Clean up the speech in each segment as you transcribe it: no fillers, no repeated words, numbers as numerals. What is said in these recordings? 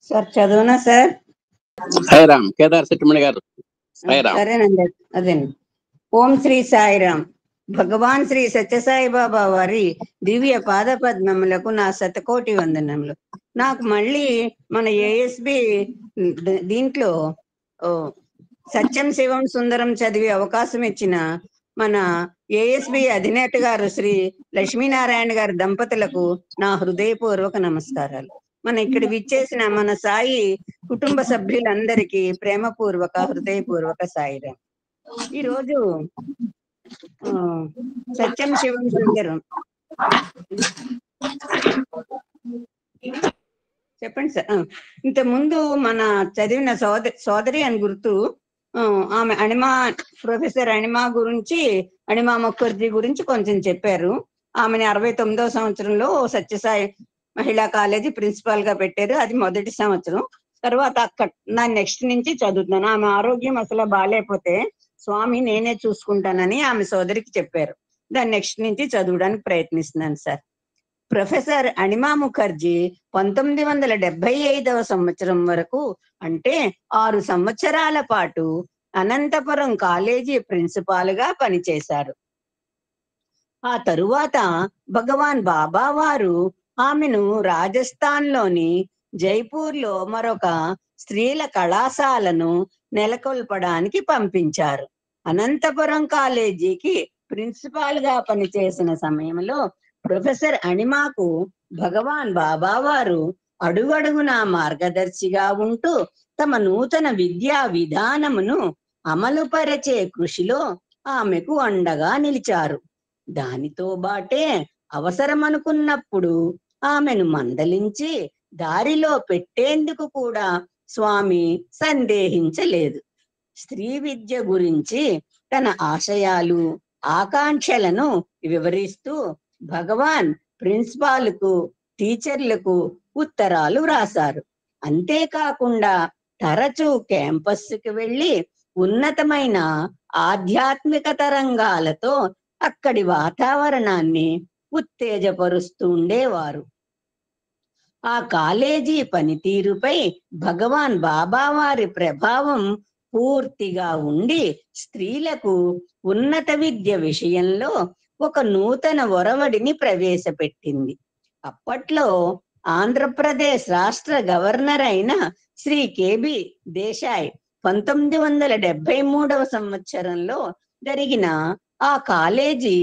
Sir చదువునా sir? Sairam Kedar Shettimani గారు. సాయిరామ్. సరేనండి. అదేనండి. ఓం శ్రీ సాయిరామ్. భగవాన్ శ్రీ సత్యసాయి బాబా వారి దివ్య పాద పద్మములకు నా శతకోటి వందనములు. నాకు మళ్ళీ మన ఏఎస్బి దీంట్లో సత్యం శివం సుందరం చదివే అవకాశం ఇచ్చిన మన ఏఎస్బి అధినేత గారు శ్రీ లక్ష్మీనారాయణ గారి దంపతులకు నా హృదయపూర్వక నమస్కారాలు. మన ఇక్కడ విచ్చేసిన మన సాయి కుటుంబ సభ్యులందరికీ ప్రేమపూర్వక హృదయపూర్వక సాయిరాం. ఈరోజు సత్యం శివం సుందరం చెప్పండి సార్. ఇంత ముందు మన చదివిన సోదరి అని గుర్తు, ఆమె ప్రొఫెసర్ అణిమా గురించి, అణిమా ముఖర్జీ గురించి కొంచెం చెప్పారు. ఆమెని 69వ సంవత్సరంలో సత్యసాయి మహిళా కాలేజీ ప్రిన్సిపాల్ గా పెట్టారు. అది మొదటి సంవత్సరం. తర్వాత నా నెక్స్ట్ నుంచి చదువుతున్నాను. ఆమె ఆరోగ్యం అసలు బాగాలేకపోతే స్వామి నేనే చూసుకుంటానని ఆమె సోదరికి చెప్పారు. దాని నెక్స్ట్ నుంచి చదవడానికి ప్రయత్నిస్తున్నాను సార్. ప్రొఫెసర్ అణిమా ముఖర్జీ 1975వ సంవత్సరం వరకు, అంటే 6 సంవత్సరాల పాటు అనంతపురం కాలేజీ ప్రిన్సిపాల్ గా పనిచేశారు. ఆ తరువాత భగవాన్ బాబా వారు ఆమెను రాజస్థాన్ లోని జైపూర్ లో మరొక స్త్రీల కళాశాలను నెలకొల్పడానికి పంపించారు. అనంతపురం కాలేజీకి ప్రిన్సిపాల్ గా పనిచేసిన సమయంలో ప్రొఫెసర్ అణిమాకు భగవాన్ బాబా వారు అడుగడుగునా మార్గదర్శిగా ఉంటూ తమ నూతన విద్యా విధానమును అమలుపరిచే కృషిలో ఆమెకు అండగా నిలిచారు. దానితో బాటే అవసరమనుకున్నప్పుడు ఆమెను మందలించి దారిలో పెట్టేందుకు కూడా స్వామి సందేహించలేదు. స్త్రీ విద్య గురించి తన ఆశయాలు, ఆకాంక్షలను వివరిస్తూ భగవాన్ ప్రిన్సిపాల్కు, టీచర్లకు ఉత్తరాలు వ్రాసారు. అంతేకాకుండా తరచూ క్యాంపస్కి వెళ్ళి ఉన్నతమైన ఆధ్యాత్మిక తరంగాలతో అక్కడి వాతావరణాన్ని ఉత్తేజపరుస్తూ ఉండేవారు. ఆ కాలేజీ పనితీరుపై భగవాన్ బాబా వారి ప్రభావం పూర్తిగా ఉండి స్త్రీలకు ఉన్నత విద్య విషయంలో ఒక నూతన ఒరవడిని ప్రవేశపెట్టింది. అప్పట్లో ఆంధ్రప్రదేశ్ రాష్ట్ర గవర్నర్ అయిన శ్రీ కేబి దేశాయ్ 1973వ సంవత్సరంలో జరిగిన ఆ కాలేజీ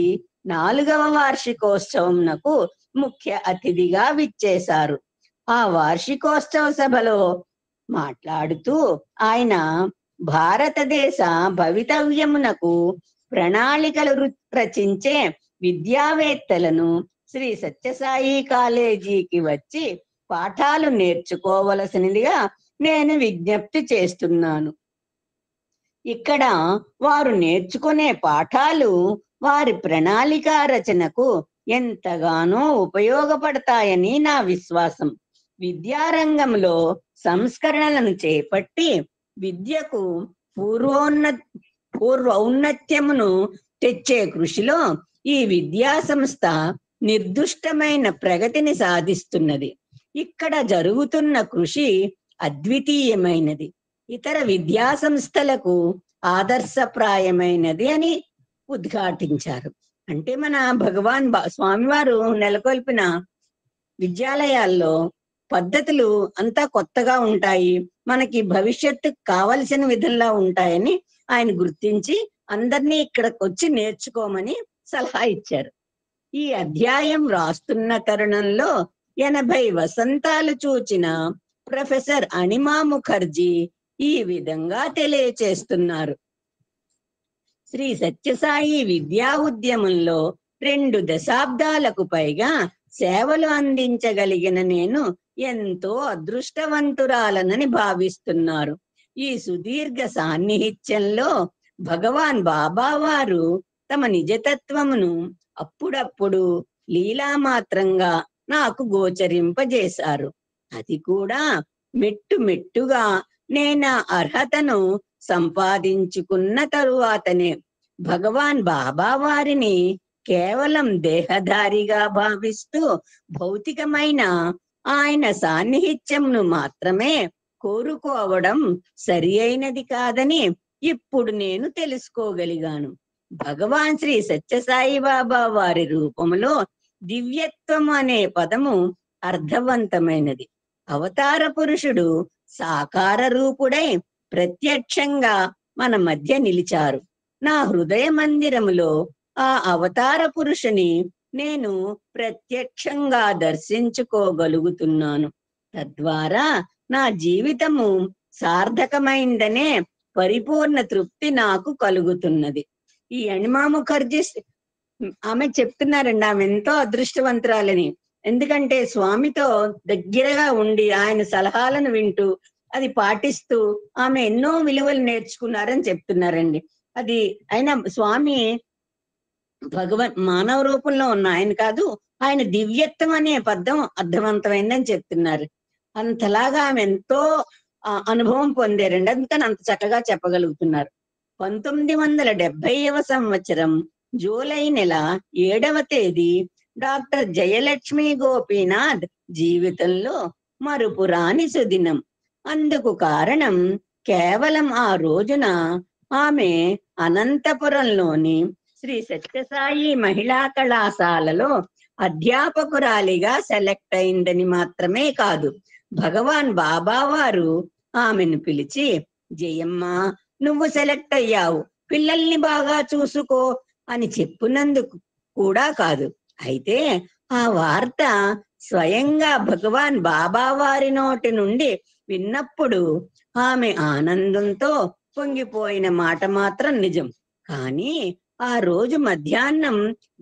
4వ వార్షికోత్సవంకు ముఖ్య అతిథిగా విచ్చేశారు. ఆ వార్షికోత్సవ సభలో మాట్లాడుతూ ఆయన భారతదేశ భవితవ్యమునకు ప్రణాళికలు రచించే విద్యావేత్తలను శ్రీ సత్యసాయి కాలేజీకి వచ్చి పాఠాలు నేర్చుకోవలసినదిగా నేను విజ్ఞప్తి చేస్తున్నాను. ఇక్కడ వారు నేర్చుకునే పాఠాలు వారి ప్రణాళిక రచనకు ఎంతగానో ఉపయోగపడతాయని నా విశ్వాసం. విద్యారంగంలో సంస్కరణలను చేపట్టి విద్యకు ఔన్నత్యమును తెచ్చే కృషిలో ఈ విద్యా సంస్థ నిర్దుష్టమైన ప్రగతిని సాధిస్తున్నది. ఇక్కడ జరుగుతున్న కృషి అద్వితీయమైనది, ఇతర విద్యా సంస్థలకు ఆదర్శప్రాయమైనది అని ఉద్ఘాటించారు. అంటే మన భగవాన్ స్వామివారు నెలకొల్పిన విద్యాలయాల్లో పద్ధతులు అంతా కొత్తగా ఉంటాయి, మనకి భవిష్యత్తుకు కావలసిన విధంగా ఉంటాయని ఆయన గుర్తించి అందరినీ ఇక్కడికి వచ్చి నేర్చుకోమని సలహా ఇచ్చారు. ఈ అధ్యాయం రాస్తున్న తరుణంలో 80 వసంతాలు చూచిన ప్రొఫెసర్ అణిమా ముఖర్జీ ఈ విధంగా తెలియచేస్తున్నారు. శ్రీ సత్యసాయి విద్యా ఉద్యమంలో 2 దశాబ్దాలకు పైగా సేవలు అందించగలిగిన నేను ఎంతో అదృష్టవంతురాలనని భావిస్తున్నారు. ఈ సుదీర్ఘ సాన్నిహిత్యంలో భగవాన్ బాబా వారు తమ నిజతత్వమును అప్పుడప్పుడు లీలామాత్రంగా నాకు గోచరింపజేశారు. అది కూడా మెట్టుగా నేను అర్హతను సంపాదించుకున్న తరువాతనే. భగవాన్ బాబా వారిని కేవలం దేహధారిగా భావిస్తూ భౌతికమైన ఆయన సాన్నిహిత్యంను మాత్రమే కోరుకోవడం సరి అయినది కాదని ఇప్పుడు నేను తెలుసుకోగలిగాను. భగవాన్ శ్రీ సత్యసాయి బాబా వారి రూపములో దివ్యత్వం అనే పదము అర్థవంతమైనది. అవతార పురుషుడు సాకార రూపుడై ప్రత్యక్షంగా మన మధ్య నిలిచారు. నా హృదయ మందిరములో ఆ అవతార పురుషుని నేను ప్రత్యక్షంగా దర్శించుకోగలుగుతున్నాను. తద్వారా నా జీవితము సార్థకమైందనే పరిపూర్ణ తృప్తి నాకు కలుగుతున్నది. ఈ అనిమా ముఖర్జీ ఆమె చెప్తున్నారండి, ఆమె ఎంతో అదృష్టవంతురాలని. ఎందుకంటే స్వామితో దగ్గరగా ఉండి ఆయన సలహాలను వింటూ అది పాటిస్తూ ఆమె ఎన్నో విలువలు నేర్చుకున్నారని చెప్తున్నారండి. అది అయినా స్వామి మానవ రూపంలో ఉన్న ఆయన కాదు, ఆయన దివ్యత్వం అనే పదం అర్థవంతమైందని చెప్తున్నారు. అంతలాగా ఆమె ఎంతో అనుభవం పొందారండి, అందుకని అంత చక్కగా చెప్పగలుగుతున్నారు. 1970వ సంవత్సరం జూలై నెల 7వ తేదీ డాక్టర్ జయలక్ష్మి గోపీనాథ్ జీవితంలో మరుపురాని సుదినం. అందుకు కారణం కేవలం ఆ రోజున ఆమె అనంతపురంలోని శ్రీ సత్యసాయి మహిళా కళాశాలలో అధ్యాపకురాలిగా సెలెక్ట్ అయిందని మాత్రమే కాదు, భగవాన్ బాబా వారు ఆమెను పిలిచి, జయమ్మ, నువ్వు సెలెక్ట్ అయ్యావు, పిల్లల్ని బాగా చూసుకో అని చెప్పినందుకు కూడా కాదు. అయితే ఆ వార్త స్వయంగా భగవాన్ బాబా వారి నోటి నుండి విన్నప్పుడు ఆమె ఆనందంతో పొంగిపోయిన మాట మాత్రం నిజం. కానీ ఆ రోజు మధ్యాహ్నం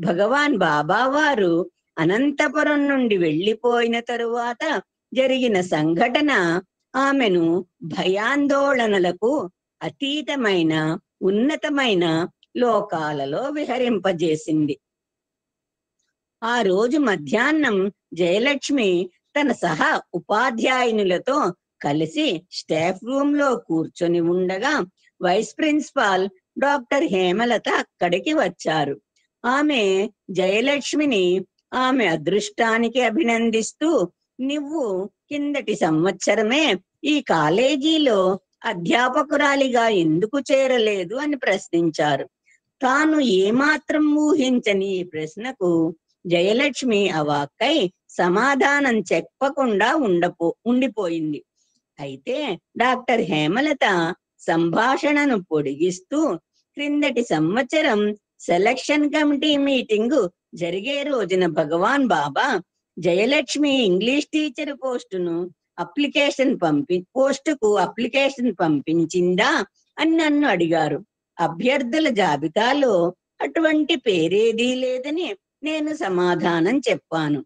భగవాన్ బాబా వారు అనంతపురం నుండి వెళ్ళిపోయిన తరువాత జరిగిన సంఘటన ఆమెను భయాందోళనలకు అతీతమైన ఉన్నతమైన లోకాలలో విహరింపజేసింది. ఆ రోజు మధ్యాహ్నం జయలక్ష్మి తన సహా ఉపాధ్యాయునులతో కలిసి స్టాఫ్ రూమ్ లో కూర్చొని ఉండగా వైస్ ప్రిన్సిపాల్ డాక్టర్ హేమలత అక్కడికి వచ్చారు. ఆమె జయలక్ష్మిని ఆమె అదృష్టానికి అభినందిస్తూ, నువ్వు కిందటి సంవత్సరమే ఈ కాలేజీలో అధ్యాపకురాలిగా ఎందుకు చేరలేదు అని ప్రశ్నించారు. తాను ఏమాత్రం ఊహించని ఈ ప్రశ్నకు జయలక్ష్మి అవాక్కై సమాధానం చెప్పకుండా ఉండిపోయింది. అయితే డాక్టర్ హేమలత సంభాషణను పొడిగిస్తూ, క్రిందటి సంవత్సరం సెలక్షన్ కమిటీ మీటింగు జరిగే రోజున భగవాన్ బాబా జయలక్ష్మి ఇంగ్లీష్ టీచర్ పోస్టుకు అప్లికేషన్ పంపించిందా అని నన్ను అడిగారు. అభ్యర్థుల జాబితాలో అటువంటి పేరేదీ లేదని నేను సమాధానం చెప్పాను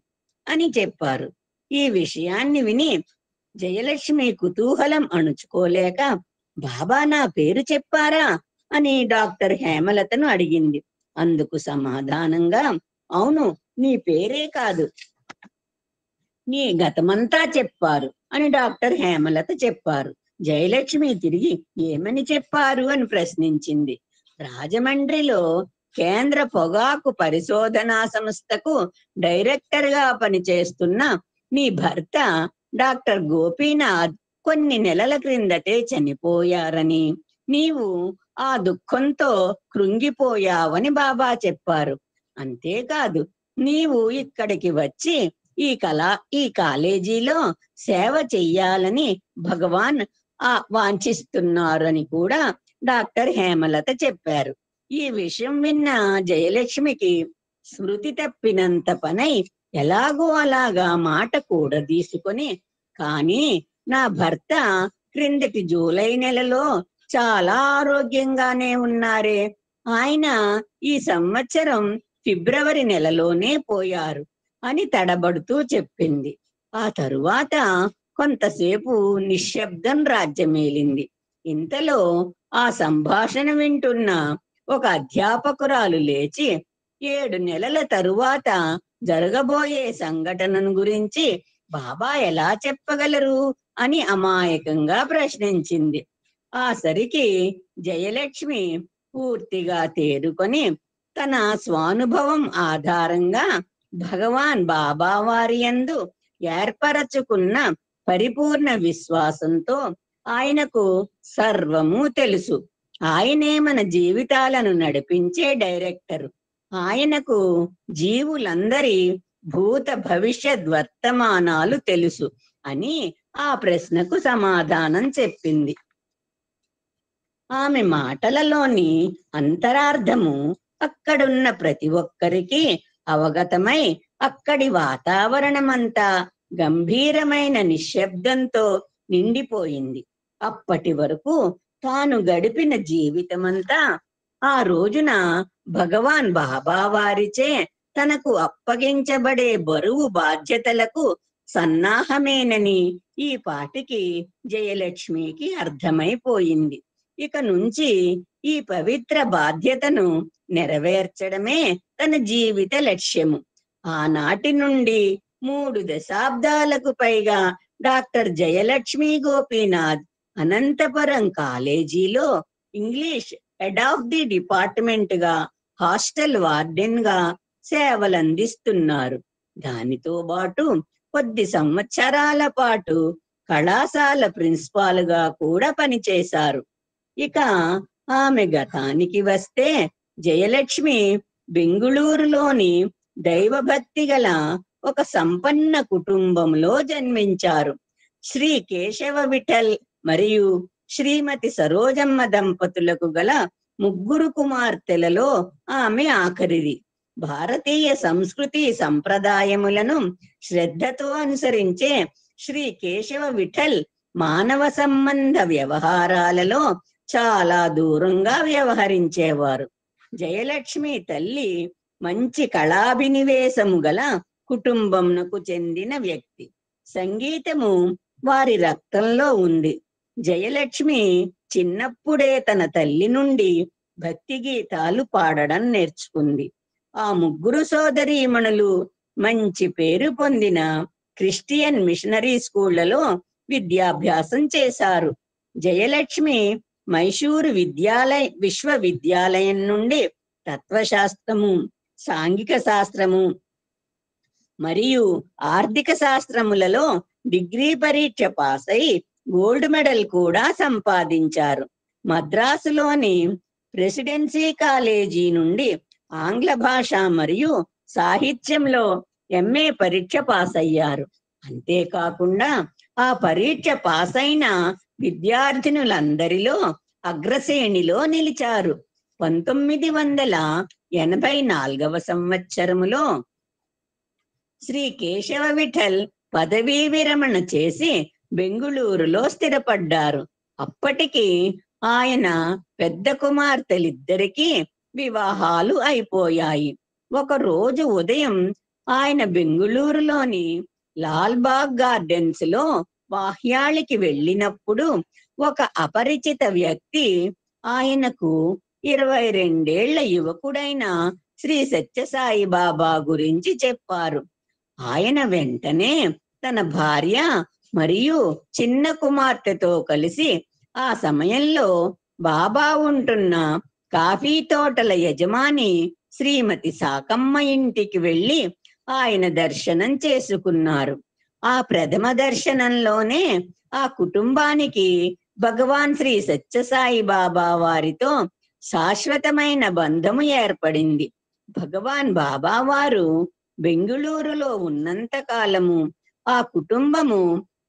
అని చెప్పారు. ఈ విషయాన్ని విని జయలక్ష్మి కుతూహలం అణుచుకోలేక, బాబా నా పేరు చెప్పారా అని డాక్టర్ హేమలతను అడిగింది. అందుకు సమాధానంగా, అవును, నీ పేరే కాదు, నీ గతమంతా చెప్పారు అని డాక్టర్ హేమలత చెప్పారు. జయలక్ష్మి తిరిగి ఏమని చెప్పారు అని ప్రశ్నించింది. రాజమండ్రిలో కేంద్ర పొగాకు పరిశోధనా సంస్థకు డైరెక్టర్ గా పనిచేస్తున్న నీ భర్త డాక్టర్ గోపీనాథ్ కొన్ని నెలల క్రిందటే చనిపోయారని, నీవు ఆ దుఃఖంతో కృంగిపోయావని బాబా చెప్పారు. అంతేకాదు, నీవు ఇక్కడికి వచ్చి ఈ కాలేజీలో సేవ చెయ్యాలని భగవాన్ వాంఛిస్తున్నారని కూడా డాక్టర్ హేమలత చెప్పారు. ఈ విషయం విన్న జయలక్ష్మికి స్మృతి తప్పినంత పనై ఎలాగో అలాగా మాట కూడా తీసుకొని, కానీ నా భర్త క్రిందటి జూలై నెలలో చాలా ఆరోగ్యంగానే ఉన్నారే, ఆయన ఈ సంవత్సరం ఫిబ్రవరి నెలలోనే పోయారు అని తడబడుతూ చెప్పింది. ఆ తరువాత కొంతసేపు నిశ్శబ్దం రాజ్యమేలింది. ఇంతలో ఆ సంభాషణ వింటున్న ఒక అధ్యాపకురాలు లేచి, 7 నెలల తరువాత జరగబోయే సంఘటనను గురించి బాబా ఎలా చెప్పగలరు అని అమాయకంగా ప్రశ్నించింది. ఆ సరికి జయలక్ష్మి పూర్తిగా తేరుకొని తన స్వానుభవం ఆధారంగా భగవాన్ బాబా వారి యందు ఏర్పరచుకున్న పరిపూర్ణ విశ్వాసంతో ఆయనకు సర్వము తెలుసు. ఆయనే మన జీవితాలను నడిపించే డైరెక్టర్. ఆయనకు జీవులందరి భూత భవిష్యత్ వర్తమానాలు తెలుసు అని ఆ ప్రశ్నకు సమాధానం చెప్పింది. ఆమె మాటలలోని అంతరార్థము అక్కడున్న ప్రతి ఒక్కరికి అవగతమై అక్కడి వాతావరణమంతా గంభీరమైన నిశ్శబ్దంతో నిండిపోయింది. అప్పటి వరకు తాను గడిపిన జీవితమంతా ఆ రోజున భగవాన్ బాబా వారిచే తనకు అప్పగించబడే బరువు బాధ్యతలకు సన్నాహమేనని ఈ పాటికి జయలక్ష్మికి అర్థమైపోయింది. ఇక నుంచి ఈ పవిత్ర బాధ్యతను నెరవేర్చడమే తన జీవిత లక్ష్యము. ఆనాటి నుండి 3 దశాబ్దాలకు పైగా డాక్టర్ జయలక్ష్మి గోపీనాథ్ అనంతపురం కాలేజీలో English head of the department గా, హాస్టల్ వార్డెన్ గా సేవలందిస్తున్నారు. దానితో పాటు కొద్ది సంవత్సరాల పాటు కళాశాల ప్రిన్సిపాల్ గా కూడా పనిచేశారు. ఇక ఆమె గతానికి వస్తే, జయలక్ష్మి బెంగుళూరులోని దైవభక్తి గల ఒక సంపన్న కుటుంబంలో జన్మించారు. శ్రీ కేశవ విఠల్ మరియు శ్రీమతి సరోజమ్మ దంపతులకు గల 3 కుమార్తెలలో ఆమె ఆఖరిది. భారతీయ సంస్కృతి సంప్రదాయములను శ్రద్ధతో అనుసరించే శ్రీ కేశవ విఠల్ మానవ సంబంధ వ్యవహారాలలో చాలా దూరంగా వ్యవహరించేవారు. జయలక్ష్మి తల్లి మంచి కళాభినివేశము గల కుటుంబంకు చెందిన వ్యక్తి. సంగీతము వారి రక్తంలో ఉంది. జయలక్ష్మి చిన్నప్పుడే తన తల్లి నుండి భక్తి గీతాలు పాడడం నేర్చుకుంది. ఆ 3 సోదరీమణులు మంచి పేరు పొందిన క్రిస్టియన్ మిషనరీ స్కూళ్లలో విద్యాభ్యాసం చేశారు. జయలక్ష్మి మైసూరు విశ్వవిద్యాలయం నుండి తత్వశాస్త్రము, సాంఘిక శాస్త్రము మరియు ఆర్థిక శాస్త్రములలో డిగ్రీ పరీక్ష పాస్ అయి గోల్డ్ మెడల్ కూడా సంపాదించారు. మద్రాసులోని ప్రెసిడెన్సీ కాలేజీ నుండి ఆంగ్ల భాష మరియు సాహిత్యంలో ఎంఏ పరీక్ష పాస్ అయ్యారు. అంతేకాకుండా ఆ పరీక్ష పాస్ అయిన విద్యార్థినులందరిలో అగ్రశ్రేణిలో నిలిచారు. 1984వ సంవత్సరములో శ్రీ కేశవ విఠల్ పదవీ విరమణ చేసి బెంగుళూరులో స్థిరపడ్డారు. అప్పటికి ఆయన పెద్ద కుమార్తెలిద్దరికీ వివాహాలు అయిపోయాయి. ఒక రోజు ఉదయం ఆయన బెంగుళూరులోని లాల్బాగ్ గార్డెన్స్ లో బాహ్యాళికి వెళ్ళినప్పుడు ఒక అపరిచిత వ్యక్తి ఆయనకు 22 ఏళ్ల యువకుడైన శ్రీ సత్యసాయి బాబా గురించి చెప్పారు. ఆయన వెంటనే తన భార్య మరియు చిన్న కుమార్తెతో కలిసి ఆ సమయంలో బాబా ఉంటున్న కాఫీ తోటల యజమాని శ్రీమతి సాకమ్మ ఇంటికి వెళ్ళి ఆయన దర్శనం చేసుకున్నారు. ఆ ప్రథమ దర్శనంలోనే ఆ కుటుంబానికి భగవాన్ శ్రీ సత్యసాయి బాబా వారితో శాశ్వతమైన బంధము ఏర్పడింది. భగవాన్ బాబా వారు బెంగుళూరులో ఉన్నంత కాలము ఆ కుటుంబము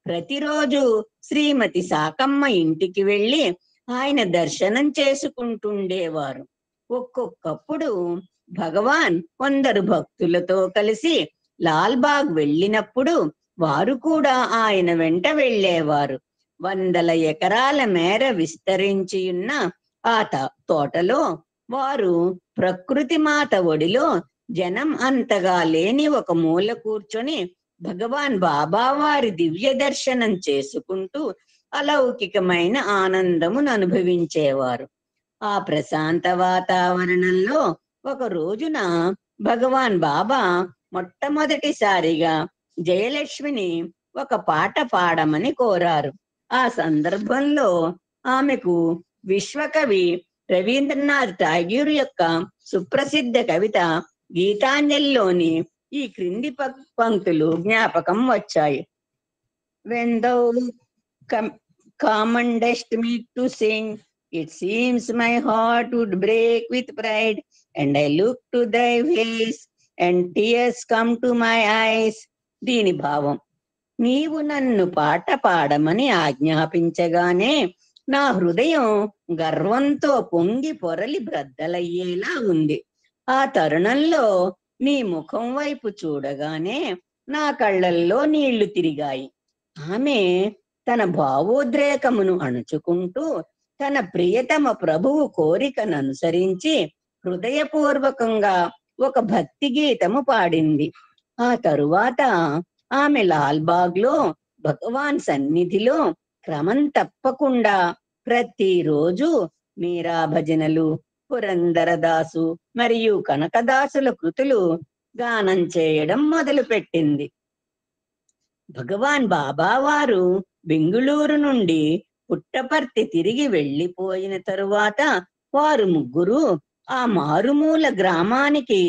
ప్రతిరోజు శ్రీమతి సాకమ్మ ఇంటికి వెళ్ళి ఆయన దర్శనం చేసుకుంటుండేవారు. ఒక్కొక్కప్పుడు భగవాన్ కొందరు భక్తులతో కలిసి లాల్బాగ్ వెళ్ళినప్పుడు వారు కూడా ఆయన వెంట వెళ్ళేవారు. 100 ఎకరాల మేర విస్తరించి ఉన్న ఆ తోటలో వారు ప్రకృతి మాత ఒడిలో జనం అంతగా లేని ఒక మూల కూర్చొని భగవాన్ బాబా వారి దివ్య దర్శనం చేసుకుంటూ అలౌకికమైన ఆనందమును అనుభవించేవారు. ఆ ప్రశాంత వాతావరణంలో ఒక రోజున భగవాన్ బాబా మొట్టమొదటిసారిగా జయలక్ష్మిని ఒక పాట పాడమని కోరారు. ఆ సందర్భంలో ఆమెకు విశ్వకవి రవీంద్రనాథ్ ఠాగూర్ యొక్క సుప్రసిద్ధ కవిత గీతాంజలిలోని ఈ క్రింది పంక్తులు జ్ఞాపకం వచ్చాయి. When thou commandest me to sing, it seems my heart would break with pride, and I look to thy face, and tears come to my eyes. దీని భావం: నీవు నన్ను పాట పాడమని ఆజ్ఞాపించగానే నా హృదయం గర్వంతో పొంగి పొరలి బ్రద్దలయ్యేలా ఉంది. ఆ తరుణంలో నీ ముఖం వైపు చూడగానే నా కళ్ళల్లో నీళ్లు తిరిగాయి. ఆమె తన భావోద్రేకమును అణుచుకుంటూ తన ప్రియతమ ప్రభువు కోరికను అనుసరించి హృదయపూర్వకంగా ఒక భక్తి గీతము పాడింది. ఆ తరువాత ఆమె లాల్బాగ్ లో భగవాన్ సన్నిధిలో క్రమం తప్పకుండా ప్రతిరోజు మీరా భజనలు, పురందరదాసు మరియు కనకదాసుల కృతులు గానం చేయడం మొదలుపెట్టింది. భగవాన్ బాబా వారు బెంగుళూరు నుండి పుట్టపర్తి తిరిగి వెళ్ళిపోయిన తరువాత వారు ముగ్గురు ఆ మారుమూల గ్రామానికి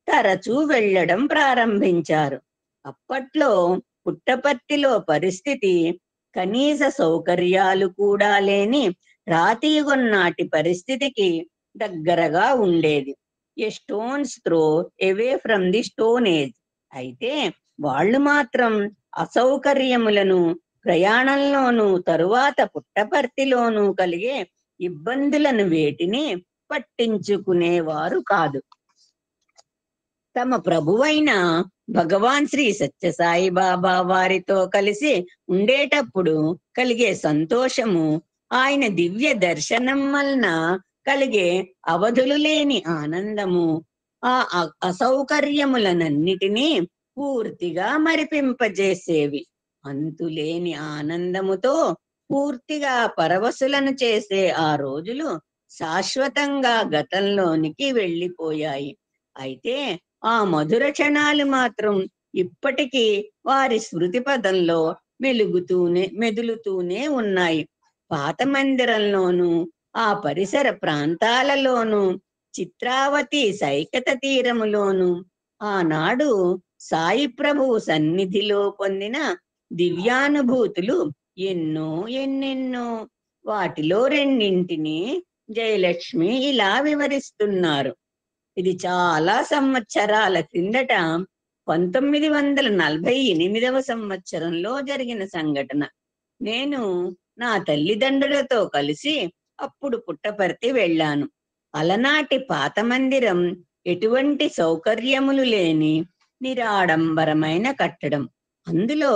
తరచూ వెళ్ళడం ప్రారంభించారు. అప్పట్లో పుట్టపర్తిలో పరిస్థితి కనీస సౌకర్యాలు కూడా లేని రాతియుగం పరిస్థితికి దగ్గరగా ఉండేది. A stone's throw away from the stone age. అయితే వాళ్ళు మాత్రం అసౌకర్యములను ప్రయాణంలోనూ తరువాత పుట్టపర్తిలోనూ కలిగే ఇబ్బందులను వేటిని పట్టించుకునేవారు కాదు. తమ ప్రభువైన భగవాన్ శ్రీ సత్యసాయి బాబా వారితో కలిసి ఉండేటప్పుడు కలిగే సంతోషము, ఆయన దివ్య దర్శనం వలన కలిగే అవధులు లేని ఆనందము ఆ అసౌకర్యములనన్నిటినీ పూర్తిగా మరిపింపజేసేవి. అంతులేని ఆనందముతో పూర్తిగా పరవశులను చేసే ఆ రోజులు శాశ్వతంగా గతంలోనికి వెళ్ళిపోయాయి. అయితే ఆ మధుర క్షణాలు మాత్రం ఇప్పటికీ వారి స్మృతి పదంలో మెదులుతూనే ఉన్నాయి. పాత మందిరంలోను ఆ పరిసర ప్రాంతాలలోను చిత్రావతి సైకత తీరములోను ఆనాడు సాయి ప్రభువు సన్నిధిలో పొందిన దివ్యానుభూతులు ఎన్నెన్నో. వాటిలో రెండింటిని జయలక్ష్మి ఇలా వివరిస్తున్నారు. ఇది చాలా సంవత్సరాల క్రిందట 1948వ సంవత్సరంలో జరిగిన సంఘటన. నేను నా తల్లిదండ్రులతో కలిసి అప్పుడు పుట్టపర్తి వెళ్ళాను. అలనాటి పాత మందిరం ఎటువంటి సౌకర్యములు లేని నిరాడంబరమైన కట్టడం. అందులో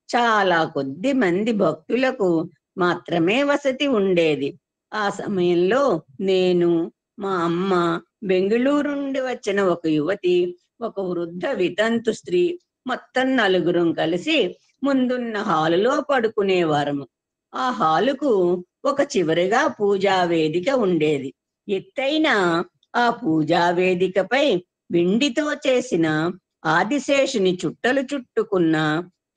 చాలా కొద్ది మంది భక్తులకు మాత్రమే వసతి ఉండేది. ఆ సమయంలో నేను, మా అమ్మ, బెంగుళూరు నుండి వచ్చిన ఒక యువతి, ఒక వృద్ధ వితంతు స్త్రీ, మొత్తం నలుగురం కలిసి ముందున్న హాలులో పడుకునేవారము. ఆ హాలుకు ఒక చివరిగా పూజా వేదిక ఉండేది. ఎత్తైన ఆ పూజా వేదికపై వెండితో చేసిన ఆదిశేషుని చుట్టలు చుట్టుకున్న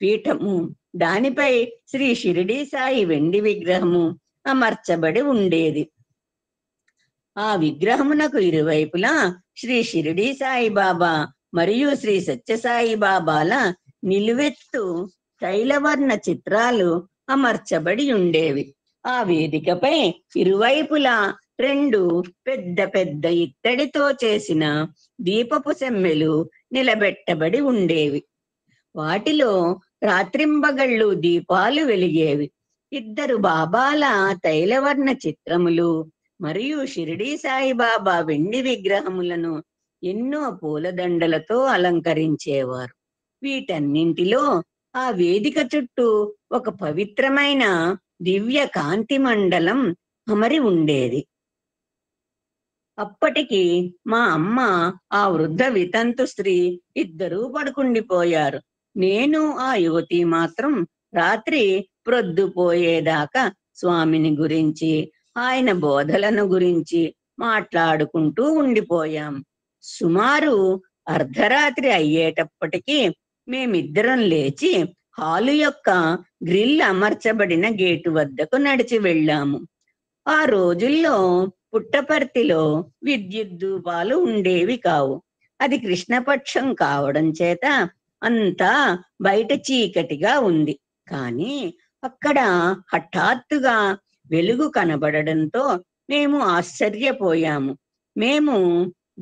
పీఠము, దానిపై శ్రీ షిరిడి సాయి వెండి విగ్రహము అమర్చబడి ఉండేది. ఆ విగ్రహమునకు ఇరువైపులా శ్రీ షిరిడి సాయిబాబా మరియు శ్రీ సత్యసాయి బాబాల నిలువెత్తు తైలవర్ణ చిత్రాలు అమర్చబడి ఉండేవి. ఆ వేదికపై ఇరువైపులా 2 పెద్ద పెద్ద ఇత్తడితో చేసిన దీపపు సెమ్మెలు నిలబెట్టబడి ఉండేవి. వాటిలో రాత్రింబగళ్ళు దీపాలు వెలిగేవి. 2 బాబాల తైలవర్ణ చిత్రములు మరియు షిరిడి సాయిబాబా వెండి విగ్రహములను ఎన్నో పూలదండలతో అలంకరించేవారు. వీటన్నింటిలో ఆ వేదిక చుట్టూ ఒక పవిత్రమైన దివ్య కాంతి మండలం అమరి ఉండేది. అప్పటికి మా అమ్మ, ఆ వృద్ధ వితంతు స్త్రీ ఇద్దరూ పడుకుండిపోయారు. నేను, ఆ యువతి మాత్రం రాత్రి ప్రొద్దుపోయేదాకా స్వామిని గురించి, ఆయన బోధలను గురించి మాట్లాడుకుంటూ ఉండిపోయాం. సుమారు అర్ధరాత్రి అయ్యేటప్పటికి మేమిద్దరం లేచి హాలు యొక్క గ్రిల్ అమర్చబడిన గేటు వద్దకు నడిచి వెళ్ళాము. ఆ రోజుల్లో పుట్టపర్తిలో విద్యుత్ దీపాలు ఉండేవి కావు. అది కృష్ణపక్షం కావడం చేత అంతా బయట చీకటిగా ఉంది. కానీ అక్కడ హఠాత్తుగా వెలుగు కనబడడంతో మేము ఆశ్చర్యపోయాము. మేము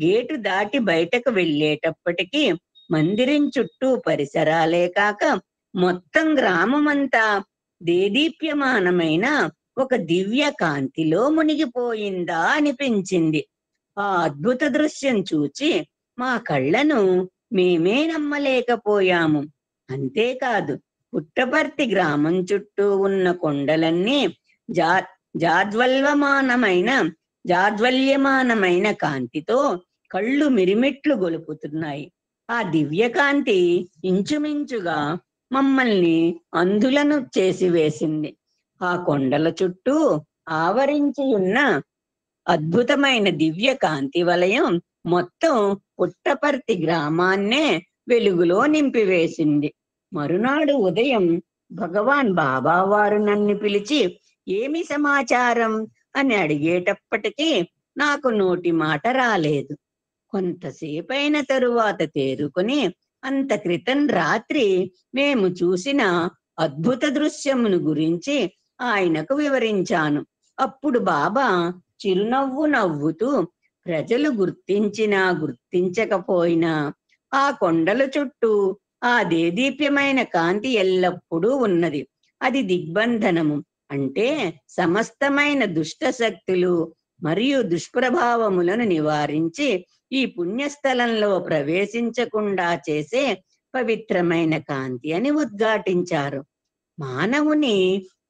గేటు దాటి బయటకు వెళ్ళేటప్పటికి మందిరం చుట్టూ పరిసరాలే కాక మొత్తం గ్రామమంతా దేదీప్యమానమైన ఒక దివ్య కాంతిలో మునిగిపోయిందా అనిపించింది. ఆ అద్భుత దృశ్యం చూచి మా కళ్ళను మేమే నమ్మలేకపోయాము. అంతేకాదు, పుట్టపర్తి గ్రామం చుట్టూ ఉన్న కొండలన్నీ జా జాజ్వల్యమానమైన జాజ్వల్యమానమైన కాంతితో కళ్ళు మిరిమిట్లు గొలుపుతున్నాయి. ఆ దివ్యకాంతి ఇంచుమించుగా మమ్మల్ని అంధులను చేసి వేసింది. ఆ కొండల చుట్టూ ఆవరించి ఉన్న అద్భుతమైన దివ్య కాంతి వలయం మొత్తం పుట్టపర్తి గ్రామాన్నే వెలుగులో నింపివేసింది. మరునాడు ఉదయం భగవాన్ బాబా వారు నన్ను పిలిచి ఏమి సమాచారం అని అడిగేటప్పటికీ నాకు నోటి మాట రాలేదు. కొంతసేపైన తరువాత తేరుకొని అంత క్రితం రాత్రి మేము చూసిన అద్భుత దృశ్యమును గురించి ఆయనకు వివరించాను. అప్పుడు బాబా చిరునవ్వు నవ్వుతూ, ప్రజలు గుర్తించినా గుర్తించకపోయినా ఆ కొండల చుట్టూ ఆ దేదీప్యమైన కాంతి ఎల్లప్పుడూ ఉన్నది. అది దిగ్బంధనము, అంటే సమస్తమైన దుష్ట శక్తులు మరియు దుష్ప్రభావములను నివారించి ఈ పుణ్యస్థలంలో ప్రవేశించకుండా చేసే పవిత్రమైన కాంతి అని ఉద్ఘాటించారు. మానవుని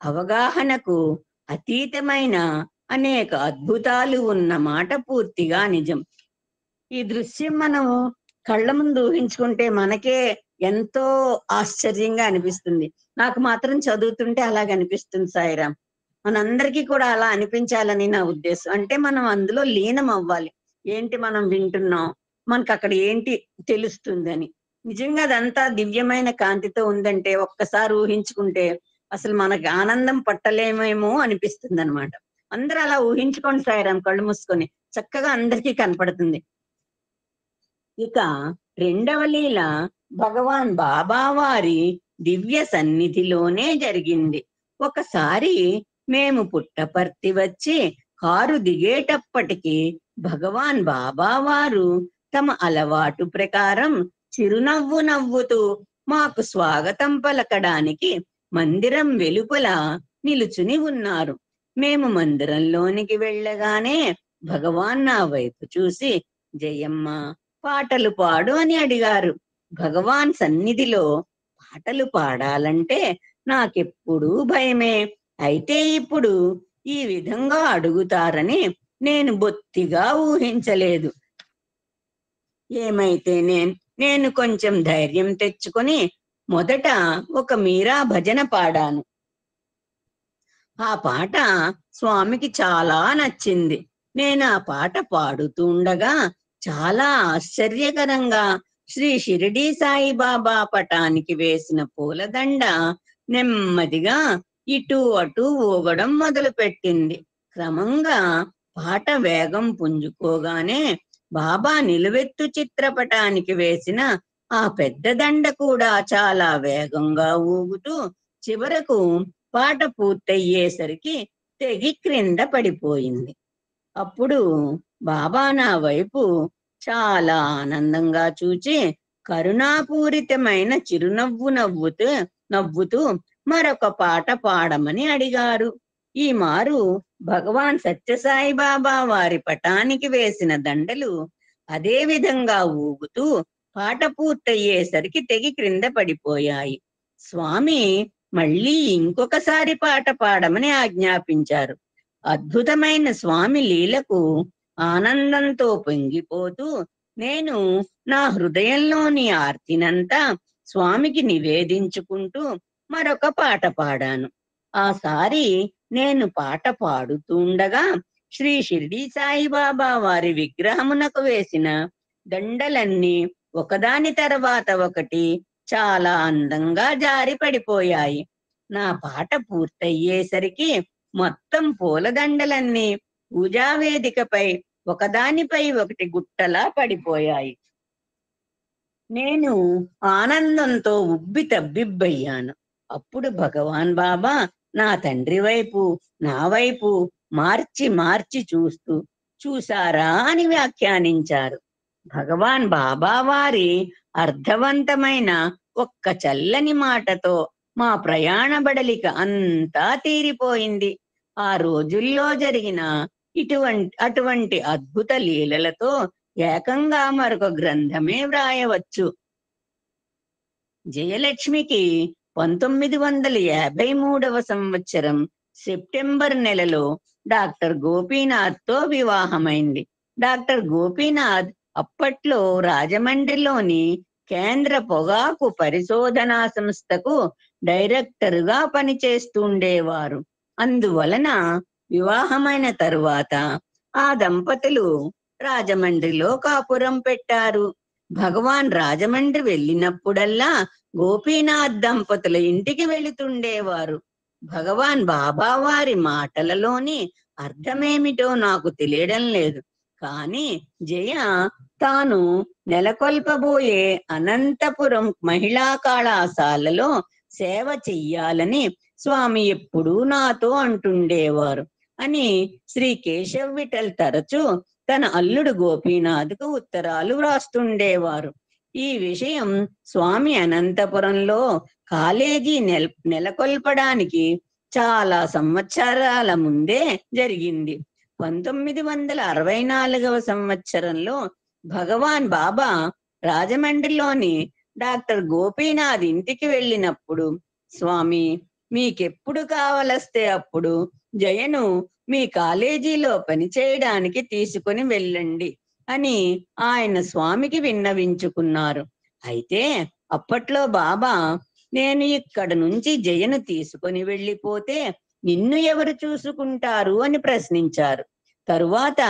అవగాహనకు అతీతమైన అనేక అద్భుతాలు ఉన్న మాట పూర్తిగా నిజం. ఈ దృశ్యం మనం కళ్ళ ముందు ఊహించుకుంటే మనకే ఎంతో ఆశ్చర్యంగా అనిపిస్తుంది. నాకు మాత్రం చదువుతుంటే అలాగ అనిపిస్తుంది సాయిరాం. మనందరికీ కూడా అలా అనిపించాలని నా ఉద్దేశం. అంటే మనం అందులో లీనం అవ్వాలి. ఏంటి మనం వింటున్నాం, మనకు అక్కడ ఏంటి తెలుస్తుందని. నిజంగా అదంతా దివ్యమైన కాంతితో ఉందంటే ఒక్కసారి ఊహించుకుంటే అసలు మనకి ఆనందం పట్టలేమేమో అనిపిస్తుంది అనమాట. అందరూ అలా ఊహించుకోండి సాయిరాం, కళ్ళు మూసుకొని. చక్కగా అందరికీ కనపడుతుంది. ఇక రెండవ లీల భగవాన్ బాబా వారి దివ్య సన్నిధిలోనే జరిగింది. ఒకసారి మేము పుట్టపర్తి వచ్చి కారు దిగేటప్పటికి భగవాన్ బాబా వారు తమ అలవాటు ప్రకారం చిరునవ్వు నవ్వుతూ మాకు స్వాగతం పలకడానికి మందిరం వెలుపల నిలుచుని ఉన్నారు. మేము మందిరంలోనికి వెళ్ళగానే భగవాన్ నా వైపు చూసి జయమ్మ పాటలు పాడు అని అడిగారు. భగవాన్ సన్నిధిలో పాటలు పాడాలంటే నాకెప్పుడూ భయమే. అయితే ఇప్పుడు ఈ విధంగా అడుగుతారని నేను బొత్తిగా ఊహించలేదు. ఏమైతే నేను కొంచెం ధైర్యం తెచ్చుకొని మొదట ఒక మీరా భజన పాడాను. ఆ పాట స్వామికి చాలా నచ్చింది. నేను ఆ పాట పాడుతుండగా చాలా ఆశ్చర్యకరంగా శ్రీ షిరిడి సాయిబాబా పటానికి వేసిన పూలదండ నెమ్మదిగా ఇటు అటు ఊగడం మొదలుపెట్టింది. క్రమంగా పాట వేగం పుంజుకోగానే బాబా నిలువెత్తు చిత్రపటానికి వేసిన ఆ పెద్ద దండ కూడా చాలా వేగంగా ఊగుతూ చివరకు పాట పూర్తయ్యేసరికి తెగి క్రింద పడిపోయింది. అప్పుడు బాబా నా వైపు చాలా ఆనందంగా చూచి కరుణాపూరితమైన చిరునవ్వు నవ్వుతూ మరొక పాట పాడమని అడిగారు. ఈ మారు భగవాన్ సత్యసాయి బాబా వారి పటానికి వేసిన దండలు అదే విధంగా ఊగుతూ పాట పూర్తయ్యేసరికి తెగి క్రింద పడిపోయాయి. స్వామి మళ్ళీ ఇంకొకసారి పాట పాడమని ఆజ్ఞాపించారు. అద్భుతమైన స్వామి లీలకు ఆనందంతో పొంగిపోతూ నేను నా హృదయంలోని ఆర్తినంతా స్వామికి నివేదించుకుంటూ మరొక పాట పాడాను. ఆసారి నేను పాట పాడుతుండగా శ్రీ షిరిడి సాయిబాబా వారి విగ్రహమునకు వేసిన దండలన్నీ ఒకదాని తర్వాత ఒకటి చాలా అందంగా జారి పడిపోయాయి. నా పాట పూర్తయ్యేసరికి మొత్తం పూలదండలన్నీ పూజావేదికపై ఒకదానిపై ఒకటి గుట్టలా పడిపోయాయి. నేను ఆనందంతో ఉబ్బి తబ్బిబ్బయ్యాను. అప్పుడు భగవాన్ బాబా నా తండ్రి వైపు, నా వైపు మార్చి మార్చి చూస్తూ, చూసారా అని వ్యాఖ్యానించారు. భగవాన్ బాబా వారి అర్థవంతమైన ఒక్క చల్లని మాటతో మా ప్రయాణ బడలిక అంతా తీరిపోయింది. ఆ రోజుల్లో జరిగిన అటువంటి అద్భుత లీలలతో ఏకంగా మరొక గ్రంథమే వ్రాయవచ్చు. జయలక్ష్మికి 1953వ సంవత్సరం సెప్టెంబర్ నెలలో డాక్టర్ గోపీనాథ్తో వివాహమైంది. డాక్టర్ గోపీనాథ్ అప్పట్లో రాజమండ్రిలోని కేంద్ర పొగాకు పరిశోధనా సంస్థకు డైరెక్టరుగా పనిచేస్తుండేవారు. అందువలన వివాహమైన తరువాత ఆ దంపతులు రాజమండ్రిలో కాపురం పెట్టారు. భగవాన్ రాజమండ్రి వెళ్ళినప్పుడల్లా గోపీనాథ్ దంపతుల ఇంటికి వెళుతుండేవారు. భగవాన్ బాబా వారి మాటలలోని అర్థమేమిటో నాకు తెలియడం లేదు, కానీ జయ తాను నెలకొల్పబోయే అనంతపురం మహిళా కళాశాలలో సేవ చెయ్యాలని స్వామి ఎప్పుడూ నాతో అంటుండేవారు అని శ్రీ కేశవ్ విఠల్ తరచూ తన అల్లుడు గోపీనాథ్కు ఉత్తరాలు వ్రాస్తుండేవారు. ఈ విషయం స్వామి అనంతపురంలో కాలేజీ నెలకొల్పడానికి చాలా సంవత్సరాల ముందే జరిగింది. 1964వ సంవత్సరంలో భగవాన్ బాబా రాజమండ్రిలోని డాక్టర్ గోపీనాథ్ ఇంటికి వెళ్ళినప్పుడు, స్వామి మీకెప్పుడు కావలస్తే అప్పుడు జయను మీ కాలేజీలో పనిచేయడానికి తీసుకుని వెళ్ళండి అని ఆయన స్వామికి విన్నవించుకున్నారు. అయితే అప్పట్లో బాబా, నేను ఇక్కడ నుంచి జయను తీసుకుని వెళ్ళిపోతే నిన్ను ఎవరు చూసుకుంటారు అని ప్రశ్నించారు. తరువాత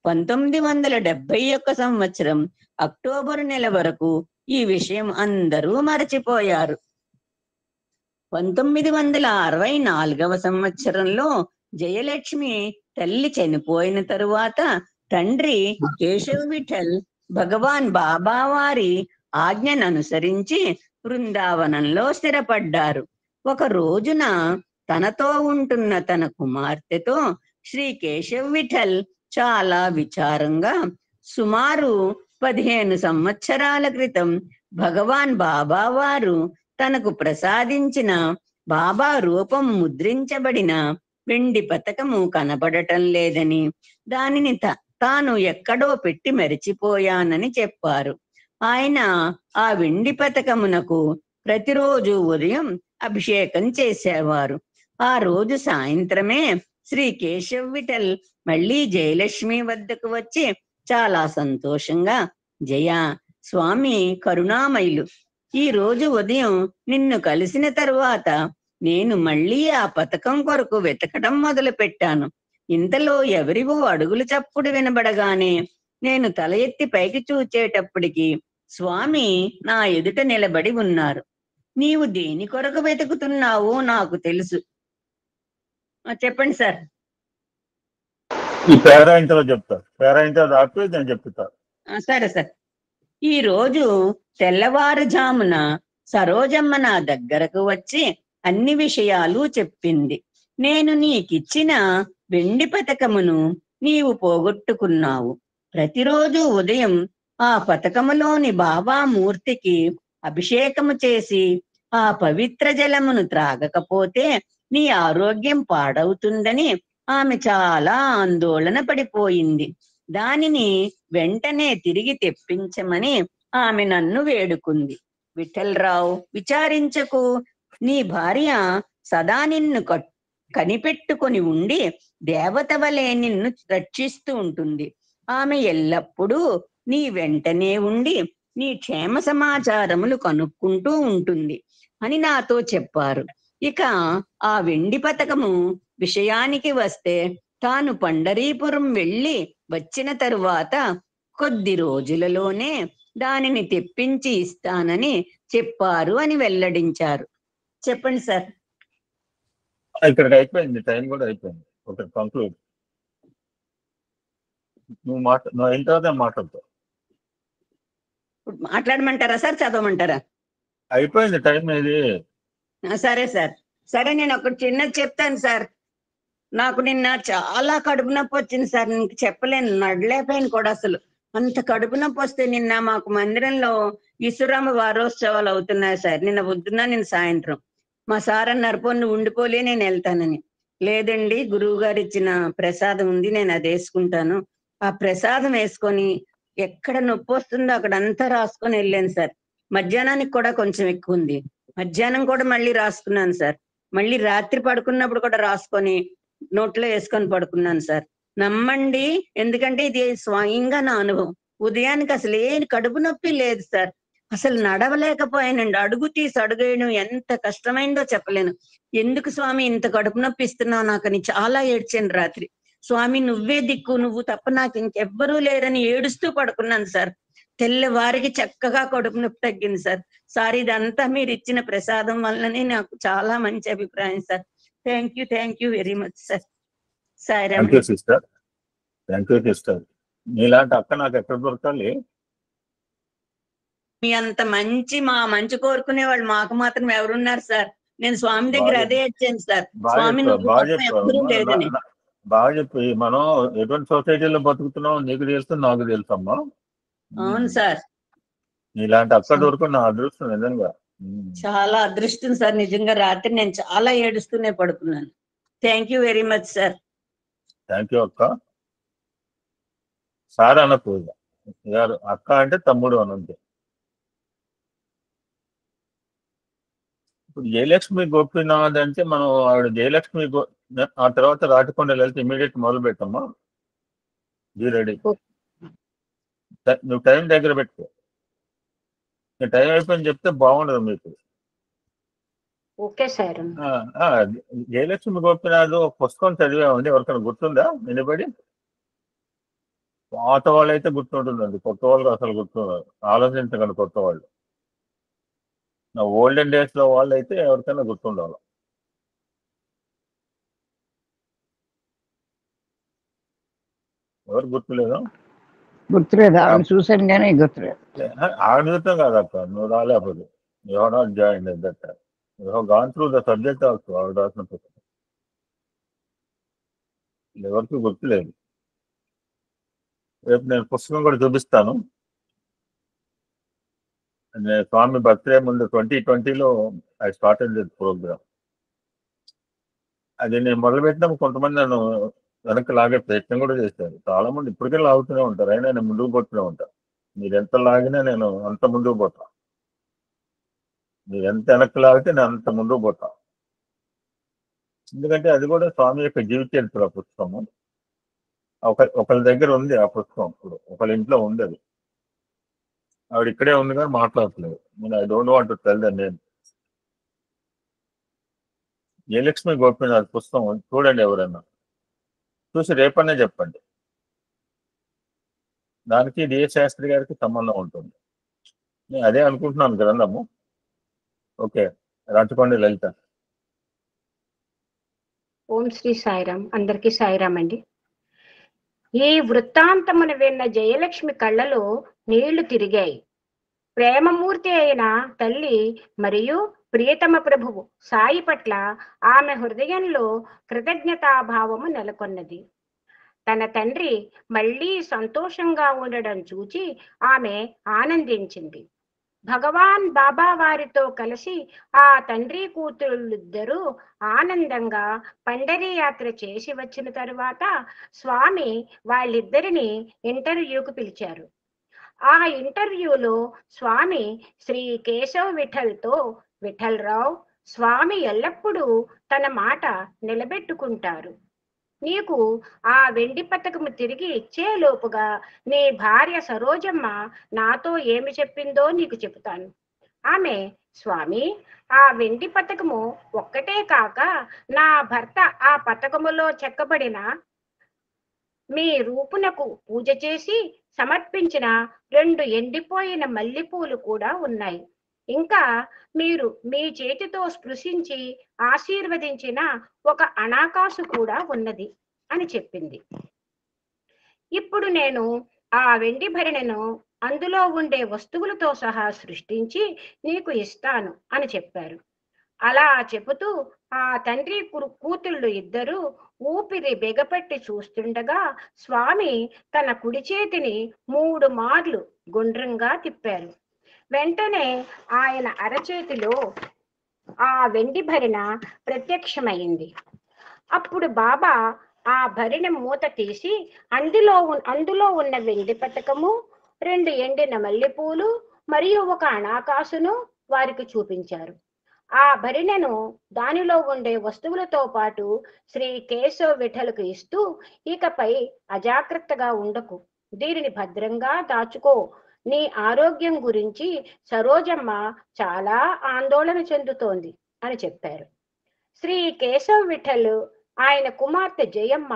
1971 సంవత్సరం అక్టోబరు నెల వరకు ఈ విషయం అందరూ మరచిపోయారు. 1964వ సంవత్సరంలో జయలక్ష్మి తల్లి చనిపోయిన తరువాత తండ్రి కేశవ్ విఠల్ భగవాన్ బాబా వారి ఆజ్ఞను అనుసరించి బృందావనంలో స్థిరపడ్డారు. ఒక రోజున తనతో ఉంటున్న తన కుమార్తెతో శ్రీ కేశవ్ విఠల్ చాలా విచారంగా, సుమారు 15 సంవత్సరాల క్రితం భగవాన్ బాబా వారు తనకు ప్రసాదించిన బాబా రూపం ముద్రించబడిన వెండి పతకము కనబడటం లేదని, దానిని తాను ఎక్కడో పెట్టి మరిచిపోయానని చెప్పారు. ఆయన ఆ వెండి పతకమునకు ప్రతిరోజు ఉదయం అభిషేకం చేసేవారు. ఆ రోజు సాయంత్రమే శ్రీ కేశవ్ విఠల్ మళ్ళీ జయలక్ష్మి వద్దకు వచ్చి చాలా సంతోషంగా, జయ, స్వామి కరుణామయులు, ఈ రోజు ఉదయం నిన్ను కలిసిన తరువాత నేను మళ్ళీ ఆ పతకం కొరకు వెతకడం మొదలు పెట్టాను. ఇంతలో ఎవరివో అడుగులు చప్పుడు వినబడగానే నేను తల ఎత్తి పైకి చూచేటప్పటికి స్వామి నా ఎదుట నిలబడి ఉన్నారు. నీవు దేని కొరకు వెతుకుతున్నావో నాకు తెలుసు. చెప్పండి సార్. ఈ పేరా ఇంతలో చెప్తారు, పేరా ఇంతలో దాటి నేను చెప్తాను. సరే సార్. ఈ రోజు తెల్లవారుజామున సరోజమ్మ నా దగ్గరకు వచ్చి అన్ని విషయాలు చెప్పింది. నేను నీకిచ్చిన వెండి పతకమును నీవు పోగొట్టుకున్నావు. ప్రతిరోజు ఉదయం ఆ పతకములోని బాబా మూర్తికి అభిషేకము చేసి ఆ పవిత్ర జలమును త్రాగకపోతే నీ ఆరోగ్యం పాడవుతుందని ఆమె చాలా ఆందోళన పడిపోయింది. దానిని వెంటనే తిరిగి తెప్పించమని ఆమె నన్ను వేడుకుంది. విఠలరావు, విచారించకు, నీ భార్య సదా నిన్ను కనిపెట్టుకొని ఉండి దేవత వలె నిన్ను రక్షిస్తూ ఉంటుంది. ఆమె ఎల్లప్పుడూ నీ వెంటనే ఉండి నీ క్షేమ సమాచారములు కనుక్కుంటూ ఉంటుంది అని నాతో చెప్పారు. ఇక ఆ వెండి పతకము విషయానికి వస్తే, తాను పండరీపురం వెళ్ళి వచ్చిన తరువాత కొద్ది రోజులలోనే దానిని తెప్పించి ఇస్తానని చెప్పారు అని వెల్లడించారు. చెప్పండి సార్. ఇక్కడికి అయిపోయింది, టైం కూడా అయిపోయింది. Okay, conclude. నువ్వు అయిన తర్వాత మాట్లాడతావు. మాట్లాడమంటారా సార్, చదవమంటారా? అయిపోయింది టైం ఇది. సరే సార్. సరే, నేను ఒకటి చిన్నది చెప్తాను సార్. నాకు నిన్న చాలా కడుపు నొప్పి వచ్చింది సార్, నీకు చెప్పలేను, నడలేకపోయాను కూడా అసలు. అంత కడుపు నొప్పి వస్తే నిన్న మాకు మందిరంలో ఈశ్వరామ వారోత్సవాలు అవుతున్నాయి సార్. నిన్న పొద్దున్న, నిన్న సాయంత్రం మా సార్ అన్నారు, పో నువ్వు ఉండిపోలే, నేను వెళ్తానని. లేదండి, గురువు గారు ఇచ్చిన ప్రసాదం ఉంది, నేను అది వేసుకుంటాను. ఆ ప్రసాదం వేసుకొని ఎక్కడ నొప్పి వస్తుందో అక్కడ అంతా రాసుకొని వెళ్ళాను సార్. మధ్యాహ్నానికి కూడా కొంచెం ఎక్కువ ఉంది, మధ్యాహ్నం కూడా మళ్ళీ రాసుకున్నాను సార్. మళ్ళీ రాత్రి పడుకున్నప్పుడు కూడా రాసుకొని నోట్లో వేసుకొని పడుకున్నాను సార్. నమ్మండి, ఎందుకంటే ఇది స్వయంగా నా అనుభవం. ఉదయానికి అసలు ఏ కడుపు నొప్పి లేదు సార్. అసలు నడవలేకపోయానండి, అడుగు తీసి అడుగేయడం ఎంత కష్టమైందో చెప్పలేను. ఎందుకు స్వామి ఇంత కడుపు నొప్పి ఇస్తున్నావు నాకని చాలా ఏడ్చాను రాత్రి. స్వామి నువ్వే దిక్కు, నువ్వు తప్ప నాకు ఇంకెవ్వరూ లేరని ఏడుస్తూ పడుకున్నాను సార్. తెల్లవారికి చక్కగా కడుపు నొప్పి తగ్గింది సార్. సార్, ఇదంతా మీరు ఇచ్చిన ప్రసాదం వల్లనే నాకు చాలా మంచి అభిప్రాయం sir. Thank you very much sir. Sairam. Thank you sister, thank you sister. నీలాంటి అక్క నాకు ఎక్కడ దొరకాలి? మీ అంత మా మంచి కోరుకునే వాళ్ళు మాకు మాత్రం ఎవరున్నారు సార్? నేను స్వామి దగ్గర అదే వచ్చాను సార్. స్వామి నువ్వు తప్ప ఎవ్వరూ లేదని. బాగా చెప్పి, మనం ఎటువంటి సొసైటీలో బతుకుతున్నాం నీకు తెలుసు, నాకు తెలుసమ్మా. అవును సార్. నీలాంటి అక్క దొరుకుని నా అదృష్టం నిజంగా. చాలా అదృష్టం సార్ నిజంగా. రాత్రి నేను చాలా ఏడుస్తూనే పడుకున్నాను. Thank you very much sir. Thank you అక్క. సార్ అన్న పూజ గారు, అక్క అంటే తమ్ముడు అనంతే. ఇప్పుడు జయలక్ష్మి గోపీనాథ్ అంటే మనం ఆవిడ జయలక్ష్మి ఆ తర్వాత రాటికొండ వెళ్తే ఇమీడియట్ మొదలు పెట్టమ్మా. Be ready. నువ్వు టైం దగ్గర పెట్టుకో. టైం అయిపోయింది చెప్తే బాగుండదు మీకు. Okay sir. జయలక్ష్మి గోపీనాథ్ ఒక పుస్తకం చదివామండి, ఎవరికైనా గుర్తుందా? నిలబడి పాత వాళ్ళు అయితే గుర్తుంటుందండి, కొత్త వాళ్ళు అసలు గుర్తున్నారు. ఆలోచించకండి కొత్త వాళ్ళు. నా ఓల్డెన్ డేస్ లో వాళ్ళు అయితే ఎవరికైనా గుర్తుండాలి. ఎవరు గుర్తులేదు? గుర్తులేదు, ఆవిడ చూసాను కానీ గుర్తులేదు. ఆవిడ చూడటం కాదక్క, నువ్వు రాలేకపోతే. You have not join at that time. You have gone through the subject also. ఆవిడ రాసిన పుస్తకం ఎవరికి గుర్తులేదు. రేపు నేను పుస్తకం కూడా చూపిస్తాను. నేను స్వామి బర్త్డే ముందు 2020లో ఐ స్టార్టెడ్ దిస్ ప్రోగ్రామ్. అది నేను మొదలుపెట్టినప్పుడు కొంతమంది నన్ను వెనక్కి లాగే ప్రయత్నం కూడా చేశారు. చాలా మంది ఇప్పటికే లాగుతూనే ఉంటారు, అయినా నేను ముందుకు పోతూనే ఉంటాను. మీరు ఎంత లాగినా నేను అంత ముందుకు పోతా. మీరు ఎంత వెనక్కి లాగితే నేను అంత ముందుకు పోతా. ఎందుకంటే అది కూడా స్వామి యొక్క జీవిత చరిత్ర పుస్తకము. ఒకరి దగ్గర ఉంది ఆ పుస్తకం, ఇప్పుడు ఒకరి ఇంట్లో ఉంది. అది ఆవిడ ఇక్కడే ఉంది కానీ మాట్లాడట్లేదు. నేను I don't want to tell the name. Jayalakshmi Gopinath పుస్తకం చూడండి, ఎవరైనా చూసి రేపనే చెప్పండి. దానికి డిఎస్ శాస్త్రి గారికి సంబంధం ఉంటుంది. నేను అదే అనుకుంటున్నాను గ్రంథము. ఓకే, రాచకొండ లలిత. ఓం శ్రీ సాయిరామ్. అందరికీ సాయిరామ్ అండి. ఈ వృత్తాంతమును విన్న జయలక్ష్మి కళ్ళలో నీళ్లు తిరిగాయి. ప్రేమమూర్తి అయిన తల్లి మరియు ప్రియతమ ప్రభువు సాయి పట్ల ఆమె హృదయంలో కృతజ్ఞతాభావము నెలకొన్నది. తన తండ్రి మళ్ళీ సంతోషంగా ఉండడం చూచి ఆమె ఆనందించింది. భగవాన్ బాబా వారితో కలిసి ఆ తండ్రి కూతుళ్ళిద్దరూ ఆనందంగా పండరీ యాత్ర చేసి వచ్చిన తరువాత స్వామి వాళ్ళిద్దరిని ఇంటర్వ్యూకు పిలిచారు. ఆ ఇంటర్వ్యూలో స్వామి శ్రీ కేశవ్ విఠల్తో, విఠలరావు, స్వామి ఎల్లప్పుడూ తన మాట నిలబెట్టుకుంటారు. నీకు ఆ వెండి పతకము తిరిగి ఇచ్చేలోపుగా నీ భార్య సరోజమ్మ నాతో ఏమి చెప్పిందో నీకు చెబుతాను. ఆమె, స్వామి, ఆ వెండి పతకము ఒక్కటే కాక నా భర్త ఆ పతకములో చెక్కబడిన మీ రూపునకు పూజ చేసి సమర్పించిన 2 ఎండిపోయిన మల్లెపూలు కూడా ఉన్నాయి. ఇంకా మీరు మీ చేతితో స్పృశించి ఆశీర్వదించిన ఒక అనాకాసు కూడా ఉన్నది అని చెప్పింది. ఇప్పుడు నేను ఆ వెండి భరిణెను అందులో ఉండే వస్తువులతో సహా సృష్టించి నీకు ఇస్తాను అని చెప్పారు. అలా చెబుతూ ఆ తండ్రి కూతుళ్ళు ఇద్దరు ఊపిరి బిగపట్టి చూస్తుండగా స్వామి తన కుడి చేతిని 3 మార్లు గుండ్రంగా తిప్పారు. వెంటనే ఆయన అరచేతిలో ఆ వెండి భరిణ ప్రత్యక్షమైంది. అప్పుడు బాబా ఆ భరిణ మూత తీసి అందులో ఉన్న వెండి పతకము, 2 ఎండిన మల్లెపూలు మరియు ఒక అనాకాసును వారికి చూపించారు. ఆ భరిణను దానిలో ఉండే వస్తువులతో పాటు శ్రీ కేశవ విఠలకు ఇస్తూ, ఇకపై అజాగ్రత్తగా ఉండకు, దీనిని భద్రంగా దాచుకో, నీ ఆరోగ్యం గురించి సరోజమ్మ చాలా ఆందోళన చెందుతోంది అని చెప్పారు. శ్రీ కేశవ విఠల్, ఆయన కుమార్తె జయమ్మ